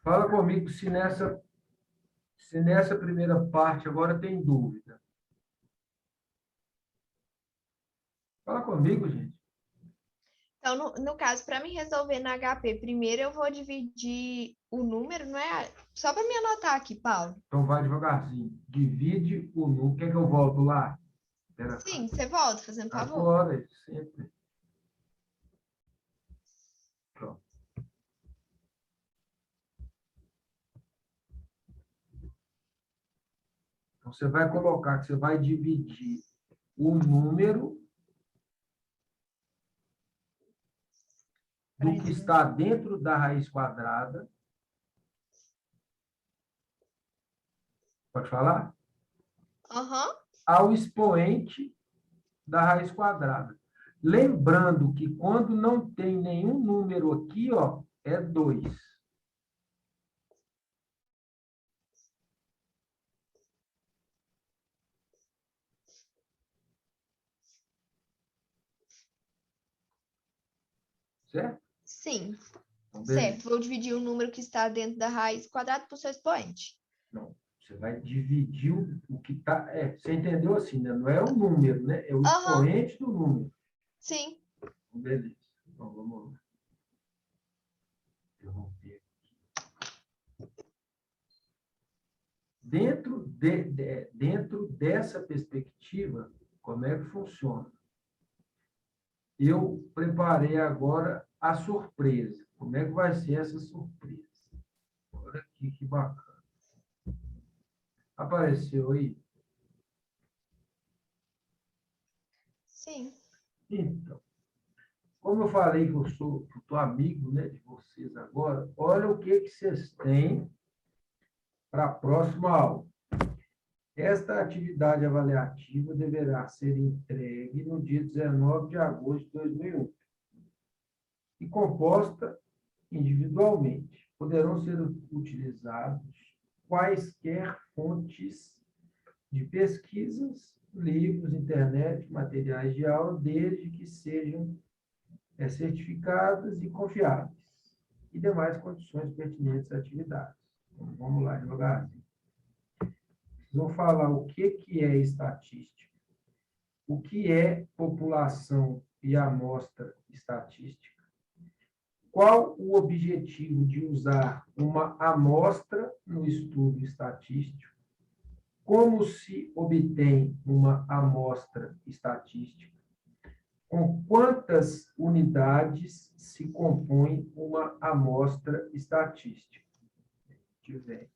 Speaker 1: Fala comigo se nessa primeira parte agora tem dúvida. Fala comigo, gente.
Speaker 2: Então, no caso, para me resolver na HP, primeiro eu vou dividir o número, não é? Só para me anotar aqui, Paulo.
Speaker 1: Então, vai devagarzinho. Divide o número. Quer que eu volto lá?
Speaker 2: Sim, você volta, fazendo favor.
Speaker 1: Agora, sempre. Pronto. Então, você vai colocar que você vai dividir o número do que está dentro da raiz quadrada. Pode falar?
Speaker 2: Aham.
Speaker 1: Ao expoente da raiz quadrada. Lembrando que quando não tem nenhum número aqui, ó, é 2. certo?
Speaker 2: Sim.
Speaker 1: Então,
Speaker 2: Certo. Vou dividir o número que está dentro da raiz quadrada por seu expoente.
Speaker 1: Não, você vai dividir o que está... você entendeu assim, né? Não é o número, né? É o expoente do número.
Speaker 2: Sim.
Speaker 1: Beleza. Então, vamos lá. Interromper. Dentro dessa perspectiva, como é que funciona? Eu preparei agora a surpresa. Como é que vai ser essa surpresa? Olha aqui que bacana. Apareceu aí?
Speaker 2: Sim.
Speaker 1: Então, como eu falei que eu sou amigo, né, de vocês agora, olha o que vocês têm para a próxima aula. Esta atividade avaliativa deverá ser entregue no dia 19 de agosto de 2001 e composta individualmente. Poderão ser utilizados quaisquer fontes de pesquisas, livros, internet, materiais de aula, desde que sejam certificadas e confiáveis, e demais condições pertinentes à atividade. Então, vamos lá, devagarzinho. Vocês vão falar o que é estatística, o que é população e amostra estatística, qual o objetivo de usar uma amostra no estudo estatístico, como se obtém uma amostra estatística, com quantas unidades se compõe uma amostra estatística. Tiver.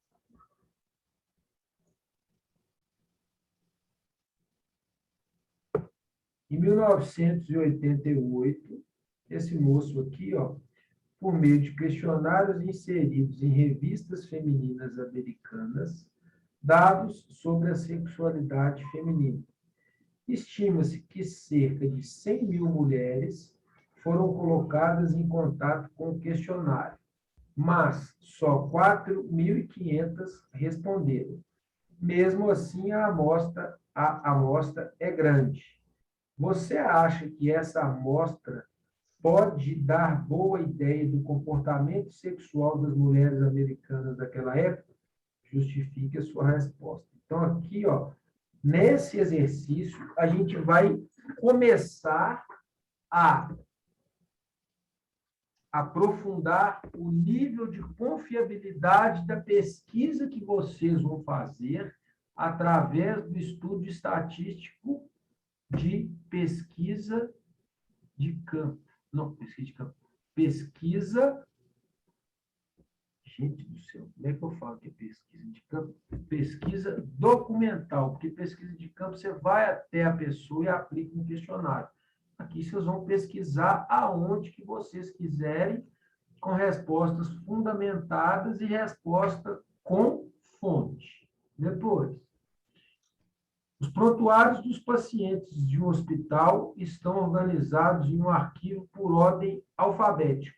Speaker 1: Em 1988, esse moço aqui, por meio de questionários inseridos em revistas femininas americanas, dados sobre a sexualidade feminina. Estima-se que cerca de 100 mil mulheres foram colocadas em contato com o questionário, mas só 4.500 responderam. Mesmo assim, a amostra é grande. Você acha que essa amostra pode dar boa ideia do comportamento sexual das mulheres americanas daquela época? Justifique a sua resposta. Então, aqui, nesse exercício, a gente vai começar a aprofundar o nível de confiabilidade da pesquisa que vocês vão fazer através do estudo estatístico de pesquisa de campo. Não, pesquisa de campo. Pesquisa... Gente do céu, como é que eu falo que é pesquisa de campo? Pesquisa documental, porque pesquisa de campo você vai até a pessoa e aplica um questionário. Aqui vocês vão pesquisar aonde que vocês quiserem, com respostas fundamentadas e resposta com fonte. Depois, os prontuários dos pacientes de um hospital estão organizados em um arquivo por ordem alfabética.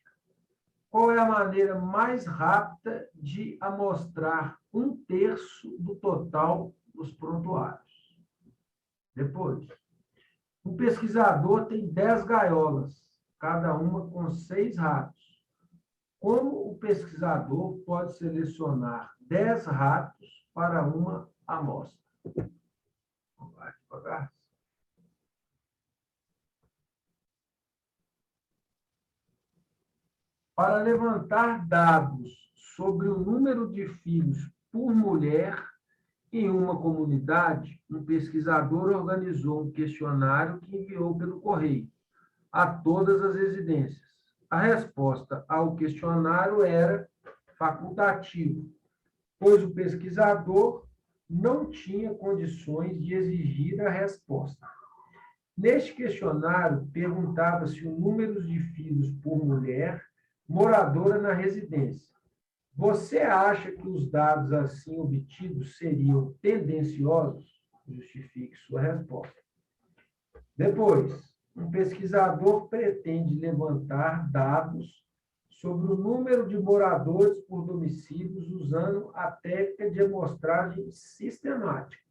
Speaker 1: Qual é a maneira mais rápida de amostrar 1/3 do total dos prontuários? Depois, um pesquisador tem 10 gaiolas, cada uma com 6 ratos. Como o pesquisador pode selecionar 10 ratos para uma amostra? Vamos lá, devagar. Para levantar dados sobre o número de filhos por mulher em uma comunidade, um pesquisador organizou um questionário que enviou pelo correio a todas as residências. A resposta ao questionário era facultativa, pois o pesquisador não tinha condições de exigir a resposta. Neste questionário, perguntava-se o número de filhos por mulher moradora na residência. Você acha que os dados assim obtidos seriam tendenciosos? Justifique sua resposta. Depois, um pesquisador pretende levantar dados sobre o número de moradores por domicílios usando a técnica de amostragem sistemática.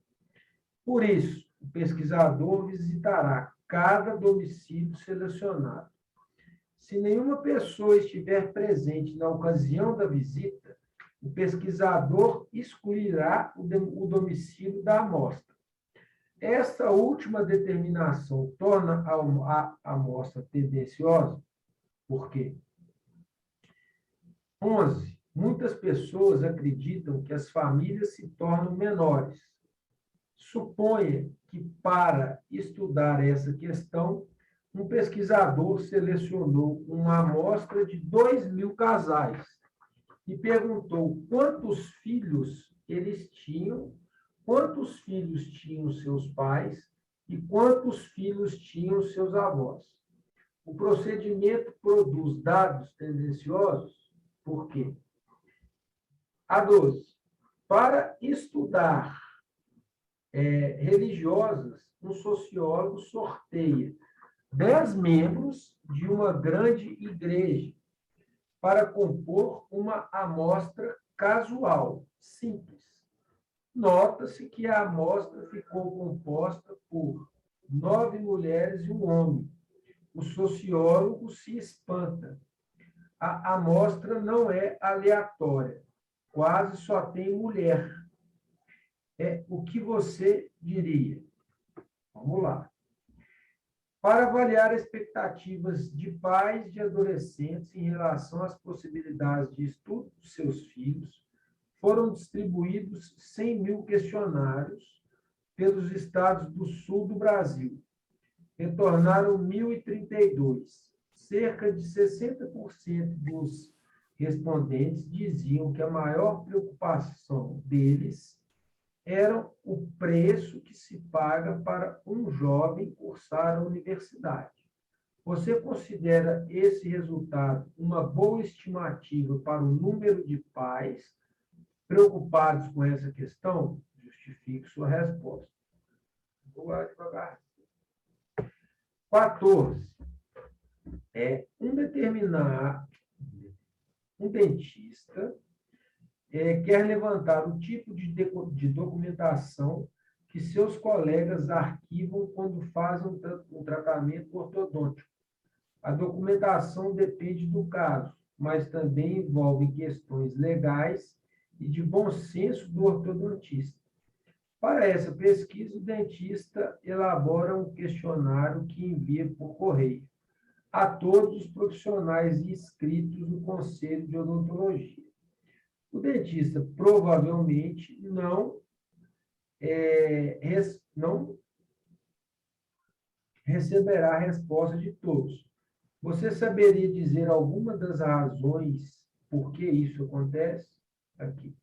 Speaker 1: Por isso, o pesquisador visitará cada domicílio selecionado. Se nenhuma pessoa estiver presente na ocasião da visita, o pesquisador excluirá o domicílio da amostra. Esta última determinação torna a amostra tendenciosa. Por quê? 11. Muitas pessoas acreditam que as famílias se tornam menores. Suponha que, para estudar essa questão, um pesquisador selecionou uma amostra de 2.000 casais e perguntou quantos filhos eles tinham, quantos filhos tinham seus pais e quantos filhos tinham seus avós. O procedimento produz dados tendenciosos. Por quê? A 12. Para estudar religiosas, um sociólogo sorteia 10 membros de uma grande igreja para compor uma amostra casual, simples. Nota-se que a amostra ficou composta por 9 mulheres e um homem. O sociólogo se espanta. A amostra não é aleatória, quase só tem mulher. O que você diria? Vamos lá. Para avaliar expectativas de pais de adolescentes em relação às possibilidades de estudo dos seus filhos, foram distribuídos 100.000 questionários pelos estados do sul do Brasil. Retornaram 1.032. Cerca de 60% dos respondentes diziam que a maior preocupação deles era o preço que se paga para um jovem cursar a universidade. Você considera esse resultado uma boa estimativa para o número de pais preocupados com essa questão? Justifique sua resposta. Vou lá devagar. 14. Um dentista quer levantar o tipo de documentação que seus colegas arquivam quando fazem um tratamento ortodôntico. A documentação depende do caso, mas também envolve questões legais e de bom senso do ortodontista. Para essa pesquisa, o dentista elabora um questionário que envia por correio a todos os profissionais inscritos no Conselho de Odontologia. O dentista provavelmente não receberá a resposta de todos. Você saberia dizer alguma das razões por que isso acontece? Aqui.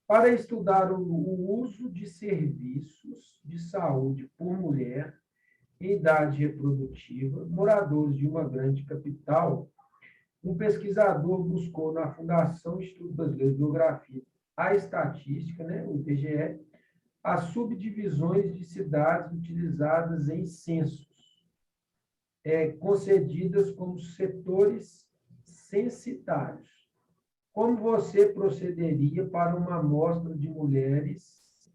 Speaker 1: Para estudar o uso de serviços de saúde por mulher em idade reprodutiva, moradores de uma grande capital, um pesquisador buscou na Fundação Instituto Brasileiro de Geografia a estatística, o IBGE, as subdivisões de cidades utilizadas em censos, concedidas como setores censitários. Como você procederia para uma amostra de mulheres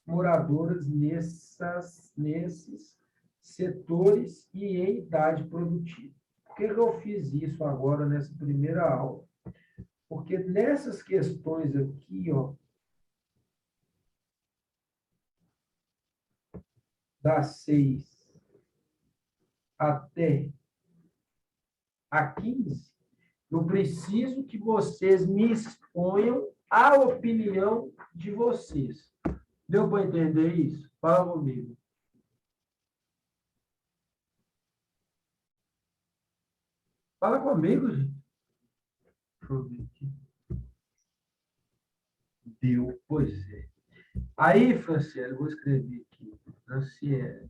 Speaker 1: moradoras nesses setores e em idade produtiva? Por que eu fiz isso agora nessa primeira aula? Porque nessas questões aqui, das 6 até a 15, eu preciso que vocês me exponham a opinião de vocês. Deu para entender isso? Fala comigo. Fala comigo, gente. Deixa eu ver aqui. Deu, pois é. Aí, Franciele, eu vou escrever aqui. Franciele.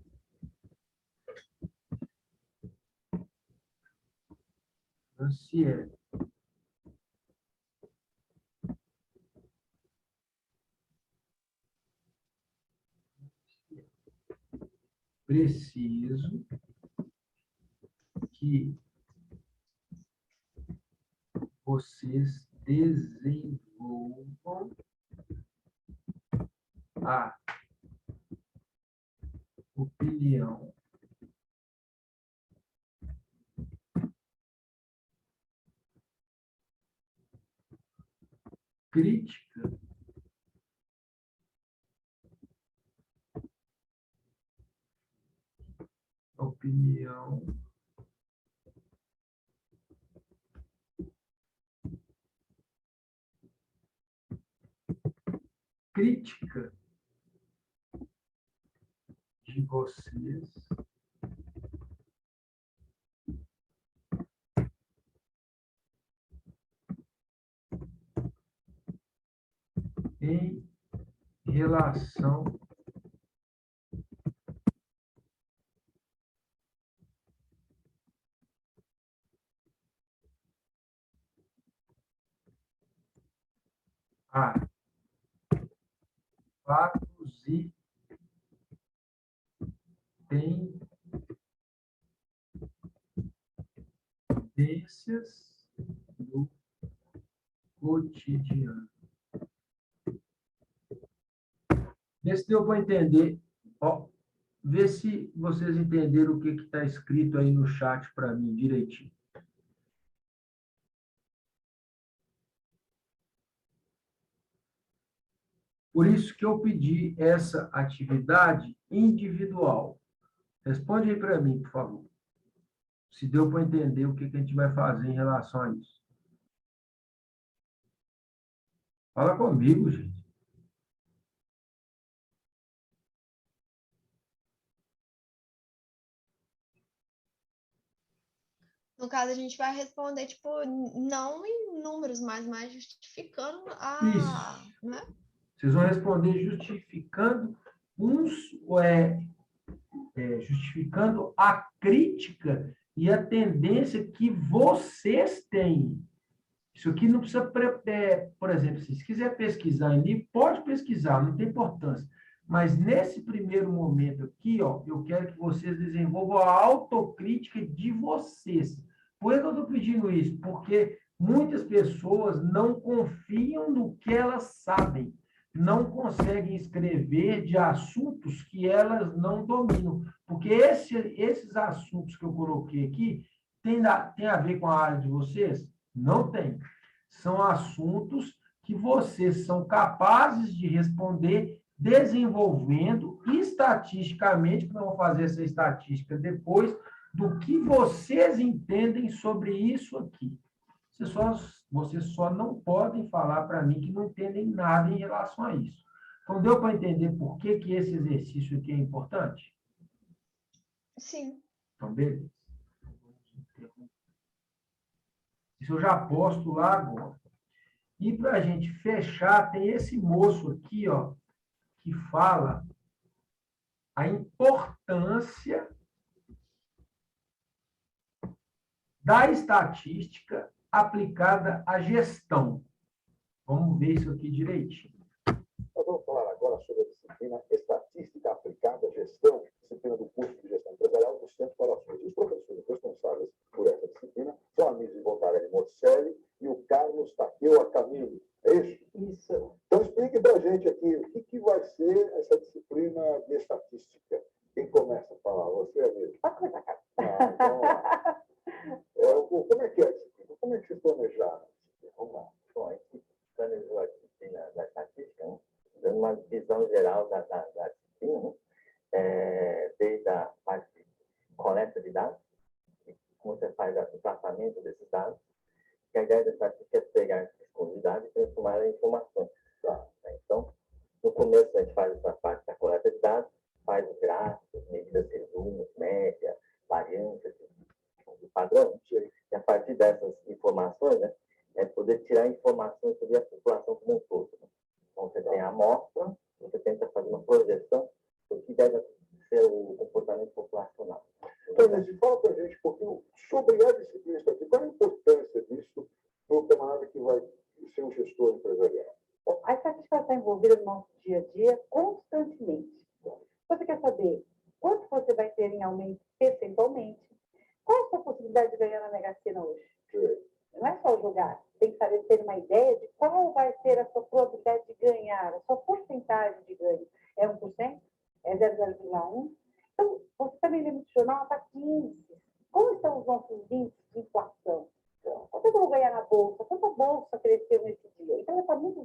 Speaker 1: Franciele. Preciso que vocês desenvolvam a opinião crítica opinião crítica de vocês em relação a fatos e tendências do cotidiano. Vê se deu para entender. Ó, vê se vocês entenderam o que está escrito aí no chat para mim direitinho. Por isso que eu pedi essa atividade individual. Responde aí para mim, por favor. Se deu para entender o que a gente vai fazer em relação a isso. Fala comigo, gente.
Speaker 2: No caso, a gente vai responder, tipo, não em números, mas mais justificando
Speaker 1: Isso.
Speaker 2: né?
Speaker 1: Vocês vão responder justificando justificando a crítica e a tendência que vocês têm. Isso aqui não precisa, por exemplo, se quiser pesquisar em livro, pode pesquisar, não tem importância. Mas nesse primeiro momento aqui, ó, eu quero que vocês desenvolvam a autocrítica de vocês. Por que eu estou pedindo isso? Porque muitas pessoas não confiam no que elas sabem, não conseguem escrever de assuntos que elas não dominam. Porque esses assuntos que eu coloquei aqui tem a ver com a área de vocês? Não tem. São assuntos que vocês são capazes de responder desenvolvendo estatisticamente, que nós vamos fazer essa estatística depois, do que vocês entendem sobre isso aqui. Vocês só não podem falar para mim que não entendem nada em relação a isso. Então, deu para entender por que esse exercício aqui é importante?
Speaker 2: Sim.
Speaker 1: Então, beleza. Isso eu já posto lá agora. E para a gente fechar, tem esse moço aqui, ó, que fala a importância da estatística aplicada à gestão. Vamos ver isso aqui direitinho.
Speaker 3: Nós vamos falar agora sobre a disciplina Estatística Aplicada à Gestão, disciplina do curso de Gestão Empresarial do Centro para Ações. Os professores responsáveis por essa disciplina são a Nise Voltarelli Morcelli e o Carlos Takeo Camilo. É isso? Isso. Então, explique para a gente aqui o que vai ser essa disciplina de estatística. Quem começa a falar? Você, amigo?
Speaker 4: Pode começar, cara.
Speaker 3: Então, como é que é a disciplina? Como é que vocês planejaram? Vamos lá.
Speaker 5: Bom, a gente planejou a disciplina da estatística, né? Dando uma visão geral da disciplina, desde a parte de coleta de dados, como você faz o tratamento desses dados, que a ideia da estatística é pegar essa disponibilidade e transformar em informações. Tá? Então, no começo a gente faz essa parte da coleta de dados, faz os gráficos, medidas resumos, média, variância, padrão, e a partir dessas informações, né, é poder tirar informações sobre a população como um todo. Né? Então, você tem a amostra, você tenta fazer uma projeção do que deve ser o comportamento populacional.
Speaker 3: Então, Nise, fala para a gente um pouquinho sobre a disciplina estatística. Qual a importância disso para o camarada que vai ser um gestor empresarial?
Speaker 4: Bom, a estatística está envolvida no nosso dia a dia constantemente. Você quer saber quanto você vai ter em aumento percentualmente? Qual é a sua possibilidade de ganhar na Mega Sena hoje?
Speaker 3: Sim.
Speaker 4: Não é só jogar. Tem que saber ter uma ideia de qual vai ser a sua probabilidade de ganhar, a sua porcentagem de ganho. É 1%? É 0,1%? Então, você também lê no jornal, está 15%. Como estão os nossos índices de inflação? Quanto eu vou ganhar na Bolsa? Quanto a Bolsa cresceu nesse dia? Então, está muito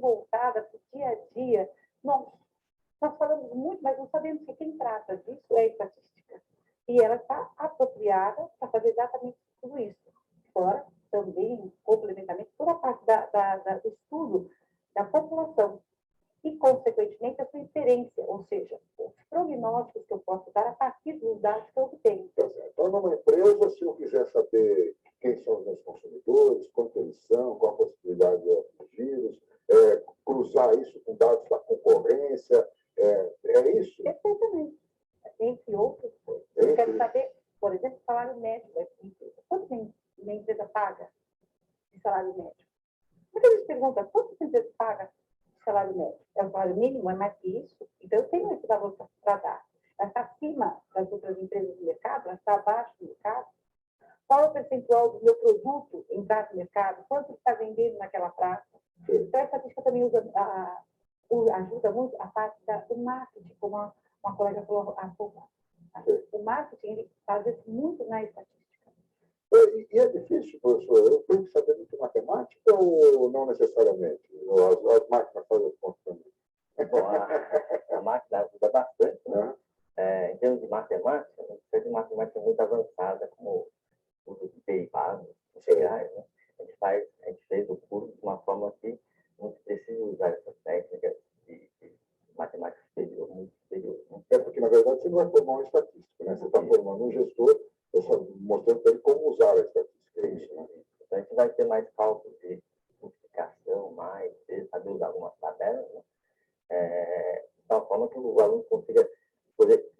Speaker 4: preparada para fazer exatamente tudo isso. Fora, também, complementarmente, toda a parte do estudo da população e, consequentemente, a sua inferência, ou seja, os prognósticos que eu posso dar a partir dos dados que eu obtenho.
Speaker 3: Então, numa empresa, se eu quiser saber quem são os meus consumidores, quanto eles são, qual a possibilidade de atingi-los, cruzar isso com dados da concorrência, é isso?
Speaker 4: Perfeitamente. Entre outras coisas. Eu quero saber, por exemplo, o salário médio da empresa. Quanto minha empresa paga de salário médio? Muita gente pergunta, quanto a empresa paga de salário médio? É o salário mínimo? É mais que isso? Então, eu tenho esse valor para dar. Ela está acima das outras empresas do mercado? Ela está abaixo do mercado? Qual é o percentual do meu produto entrar no mercado? Quanto está vendendo naquela praça? Então, essa estatística também ajuda muito a parte do marketing, como uma colega falou há pouco. O marketing, ele faz isso muito na estatística.
Speaker 3: E é difícil, professor? Eu tenho que saber muito matemática ou não necessariamente? As máquinas fazem as contas também?
Speaker 5: Bom, a máquina ajuda bastante, né? Em termos de matemática, não precisa de matemática muito avançada, como o uso de derivados integrais, né? A gente fez o curso de uma forma que não se precisa usar essas técnicas de matemática superior, muito superior. Né?
Speaker 3: Porque, na verdade, você não vai formar um estatístico, né? Você está formando um gestor, mostrando para ele como usar a estatística. É isso, né?
Speaker 5: Então, a gente vai ter mais cálculo de multiplicação, mais, saber usar algumas tabelas, né? De tal forma que o aluno consiga poder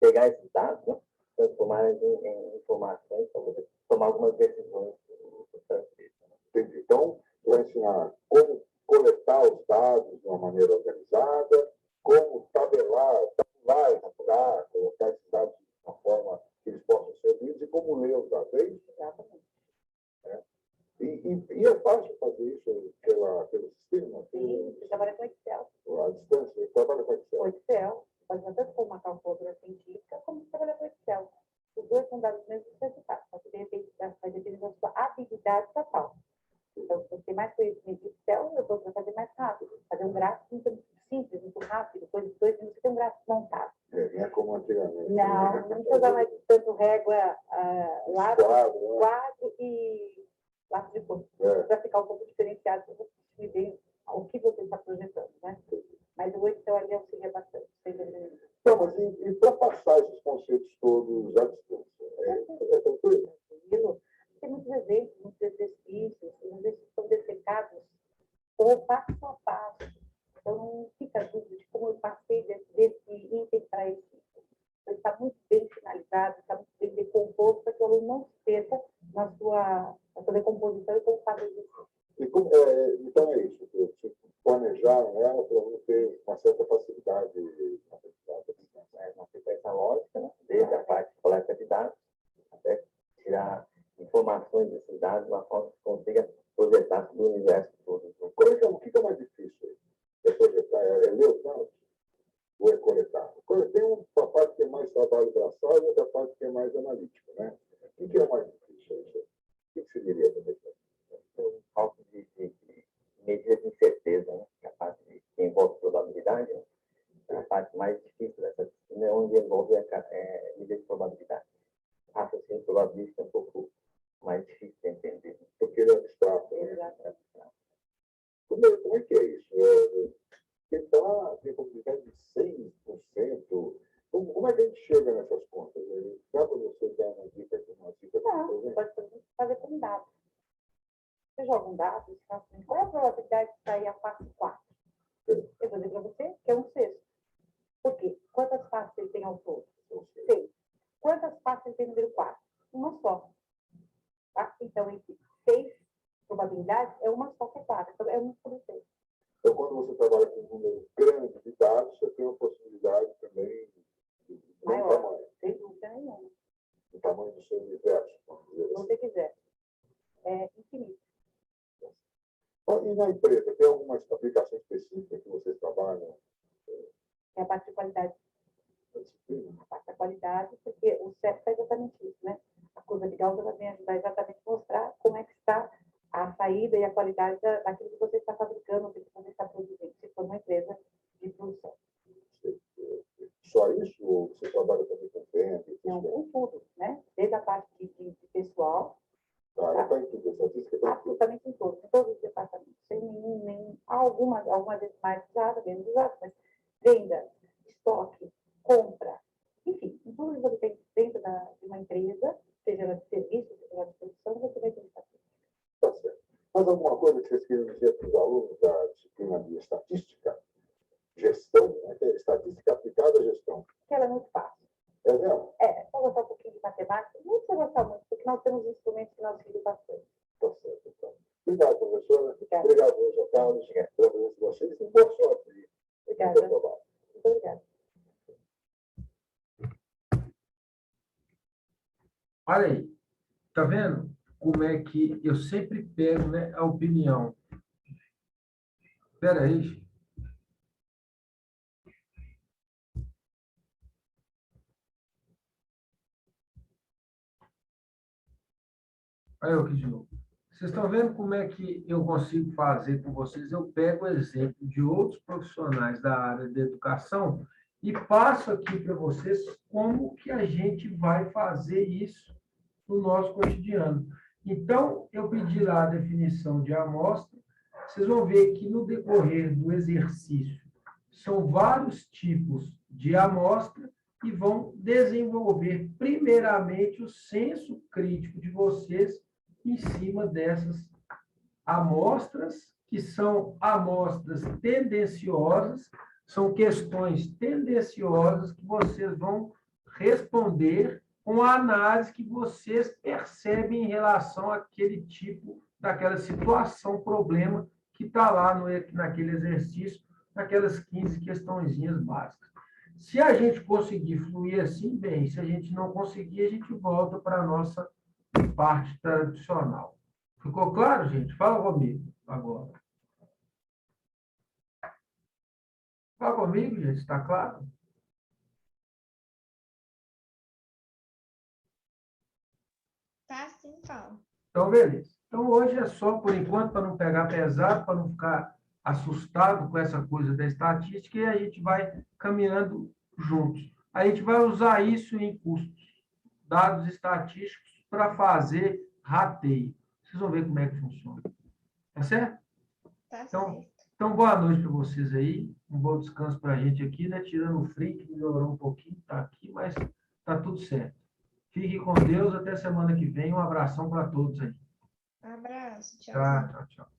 Speaker 5: pegar esses dados, né? Transformar em informações para poder tomar algumas decisões.
Speaker 3: Entendi. Então, vai ensinar como coletar os dados de uma maneira organizada, como tabular e capturar, colocar esses dados de uma forma que eles possam ser lidos e como ler os dados. É isso?
Speaker 4: Exatamente.
Speaker 3: E é fácil fazer isso pelo sistema?
Speaker 4: Sim, você trabalha com Excel.
Speaker 3: À distância, você trabalha com Excel.
Speaker 4: Com Excel, pode fazer tanto com uma calculadora científica, como você trabalha com Excel. Os dois são dados mesmos resultados, só que de repente vai depender da sua habilidade total. Então, se você tem mais conhecimento de Excel, eu vou fazer mais rápido. Fazer um gráfico muito simples, muito rápido, coisa de 2 minutos, você tem um gráfico montado.
Speaker 3: Não é como antigamente.
Speaker 4: Não precisa usar mais tanto régua, quadro e lápis de cor. Para ficar um pouco diferenciado, para você decidir bem o que você está projetando, né? Mas o Excel ali auxilia bastante, sem dúvida nenhuma.
Speaker 3: Não, mas e para passar esses conceitos todos à distância? É tranquilo?
Speaker 4: Tem muitos exemplos, muitos exercícios, os exercícios são dessecados ou passo a passo. Então, não fica dúvida de como eu passei desse item para esse item. Então, está muito bem finalizado, está muito bem decomposto, para que o aluno não se perca na sua decomposição e como fazer isso.
Speaker 3: Então, é isso. Se planejar ela para não ter uma certa facilidade na aprendizagem.
Speaker 5: Uma sequência lógica, né? Desde a parte de coleta de dados, até tirar informações desses dados de uma forma que consiga projetar sobre o universo todo.
Speaker 3: O que é mais difícil? É projetar? É ler os dados? Ou é coletar? Tem uma parte que é mais trabalho braçal e outra parte que é mais analítico, né? O que é mais difícil? O que você diria também?
Speaker 5: Um cálculo de medidas de incerteza, né? Que é a parte que envolve probabilidade, né? É a parte mais difícil dessa disciplina, onde envolve medidas de probabilidade. O raciocínio probabilístico é um pouco mais difícil de entender.
Speaker 3: Porque ele é abstrato.
Speaker 4: Exatamente.
Speaker 3: Como é que é isso? Tentar ter probabilidade de 6%. Como é que a gente chega nessas contas? Dá para você dar uma dica aqui?
Speaker 4: Não, você pode fazer com dados. Você joga um dado e fala assim, qual é a probabilidade de sair a face 4? Eu vou dizer para você que é 1/6. Por quê? Quantas faces ele tem ao todo? 6. Quantas faces ele tem no número 4? Uma só. Tá? Então, entre 6 probabilidades, é uma só que é 4. Então, é 1/6.
Speaker 3: Então, quando você trabalha com um número grande de dados, você tem uma possibilidade também de
Speaker 4: maior,
Speaker 3: tamanho.
Speaker 4: sem dúvida nenhuma.
Speaker 3: O tamanho do seu universo, vamos dizer
Speaker 4: Se
Speaker 3: assim.
Speaker 4: você quiser. É infinito.
Speaker 3: E na empresa, tem alguma aplicação específica que vocês trabalham?
Speaker 4: É a parte de qualidade.
Speaker 3: Na disciplina?
Speaker 4: A parte da qualidade, porque o certo é exatamente isso, né? A curva de Gauss vai ajudar exatamente a mostrar como é que está a saída e a qualidade daquilo que você está fabricando, daquilo que você está produzindo, se for uma empresa de produção.
Speaker 3: só isso? Ou você trabalha também com venda?
Speaker 4: Não, com tudo, né? Desde a parte de pessoal,
Speaker 3: Tá, está em tudo, estatística está em tudo.
Speaker 4: absolutamente em todos os departamentos, sem nenhum, algumas vezes mais usada, menos usada, mas venda, estoque, compra, enfim, em tudo que você tem dentro de uma empresa, seja ela de serviço, seja ela de produção, você vai ter estatística.
Speaker 3: Tá certo. Mas alguma coisa que vocês queriam dizer para os alunos da disciplina de estatística? Gestão, né? Que é estatística aplicada à gestão.
Speaker 4: Que ela é muito fácil.
Speaker 3: É mesmo?
Speaker 4: É, só gostar um pouquinho de matemática, não precisa gostar muito, porque nós temos instrumentos que nós utilizamos bastante.
Speaker 3: Tá certo, então. Obrigado, professora.
Speaker 4: Obrigada.
Speaker 3: Obrigado, João Carlos, pela presença de vocês e boa sorte aí.
Speaker 4: Obrigada.
Speaker 3: No seu trabalho.
Speaker 4: Muito obrigada.
Speaker 1: Olha aí, tá vendo como é que eu sempre pego, né, a opinião? Espera aí, gente. Olha eu aqui de novo. Vocês estão vendo como é que eu consigo fazer com vocês? Eu pego o exemplo de outros profissionais da área de educação e passo aqui para vocês como que a gente vai fazer isso no nosso cotidiano. Então, eu pedi lá a definição de amostra. Vocês vão ver que no decorrer do exercício são vários tipos de amostra e vão desenvolver primeiramente o senso crítico de vocês em cima dessas amostras, que são amostras tendenciosas, são questões tendenciosas que vocês vão responder com a análise que vocês percebem em relação àquele tipo, daquela situação, problema que está lá naquele exercício, naquelas 15 questõezinhas básicas. Se a gente conseguir fluir assim, bem. Se a gente não conseguir, a gente volta para a nossa parte tradicional. Ficou claro, gente? Fala comigo agora. Fala comigo, gente. Está claro?
Speaker 2: Tá sim, Paulo.
Speaker 1: Então, beleza. Então, hoje é só, por enquanto, para não pegar pesado, para não ficar assustado com essa coisa da estatística, e a gente vai caminhando juntos. A gente vai usar isso em custos, dados estatísticos, para fazer rateio. Vocês vão ver como é que funciona. Tá certo?
Speaker 2: Tá certo.
Speaker 1: Então, boa noite para vocês aí. Um bom descanso para a gente aqui, né? Tirando o frio, que melhorou um pouquinho, tá aqui, mas tá tudo certo. Fiquem com Deus, até semana que vem. Um abração para todos aí.
Speaker 2: Abraço, tchau.
Speaker 1: Tchau, tchau, tchau.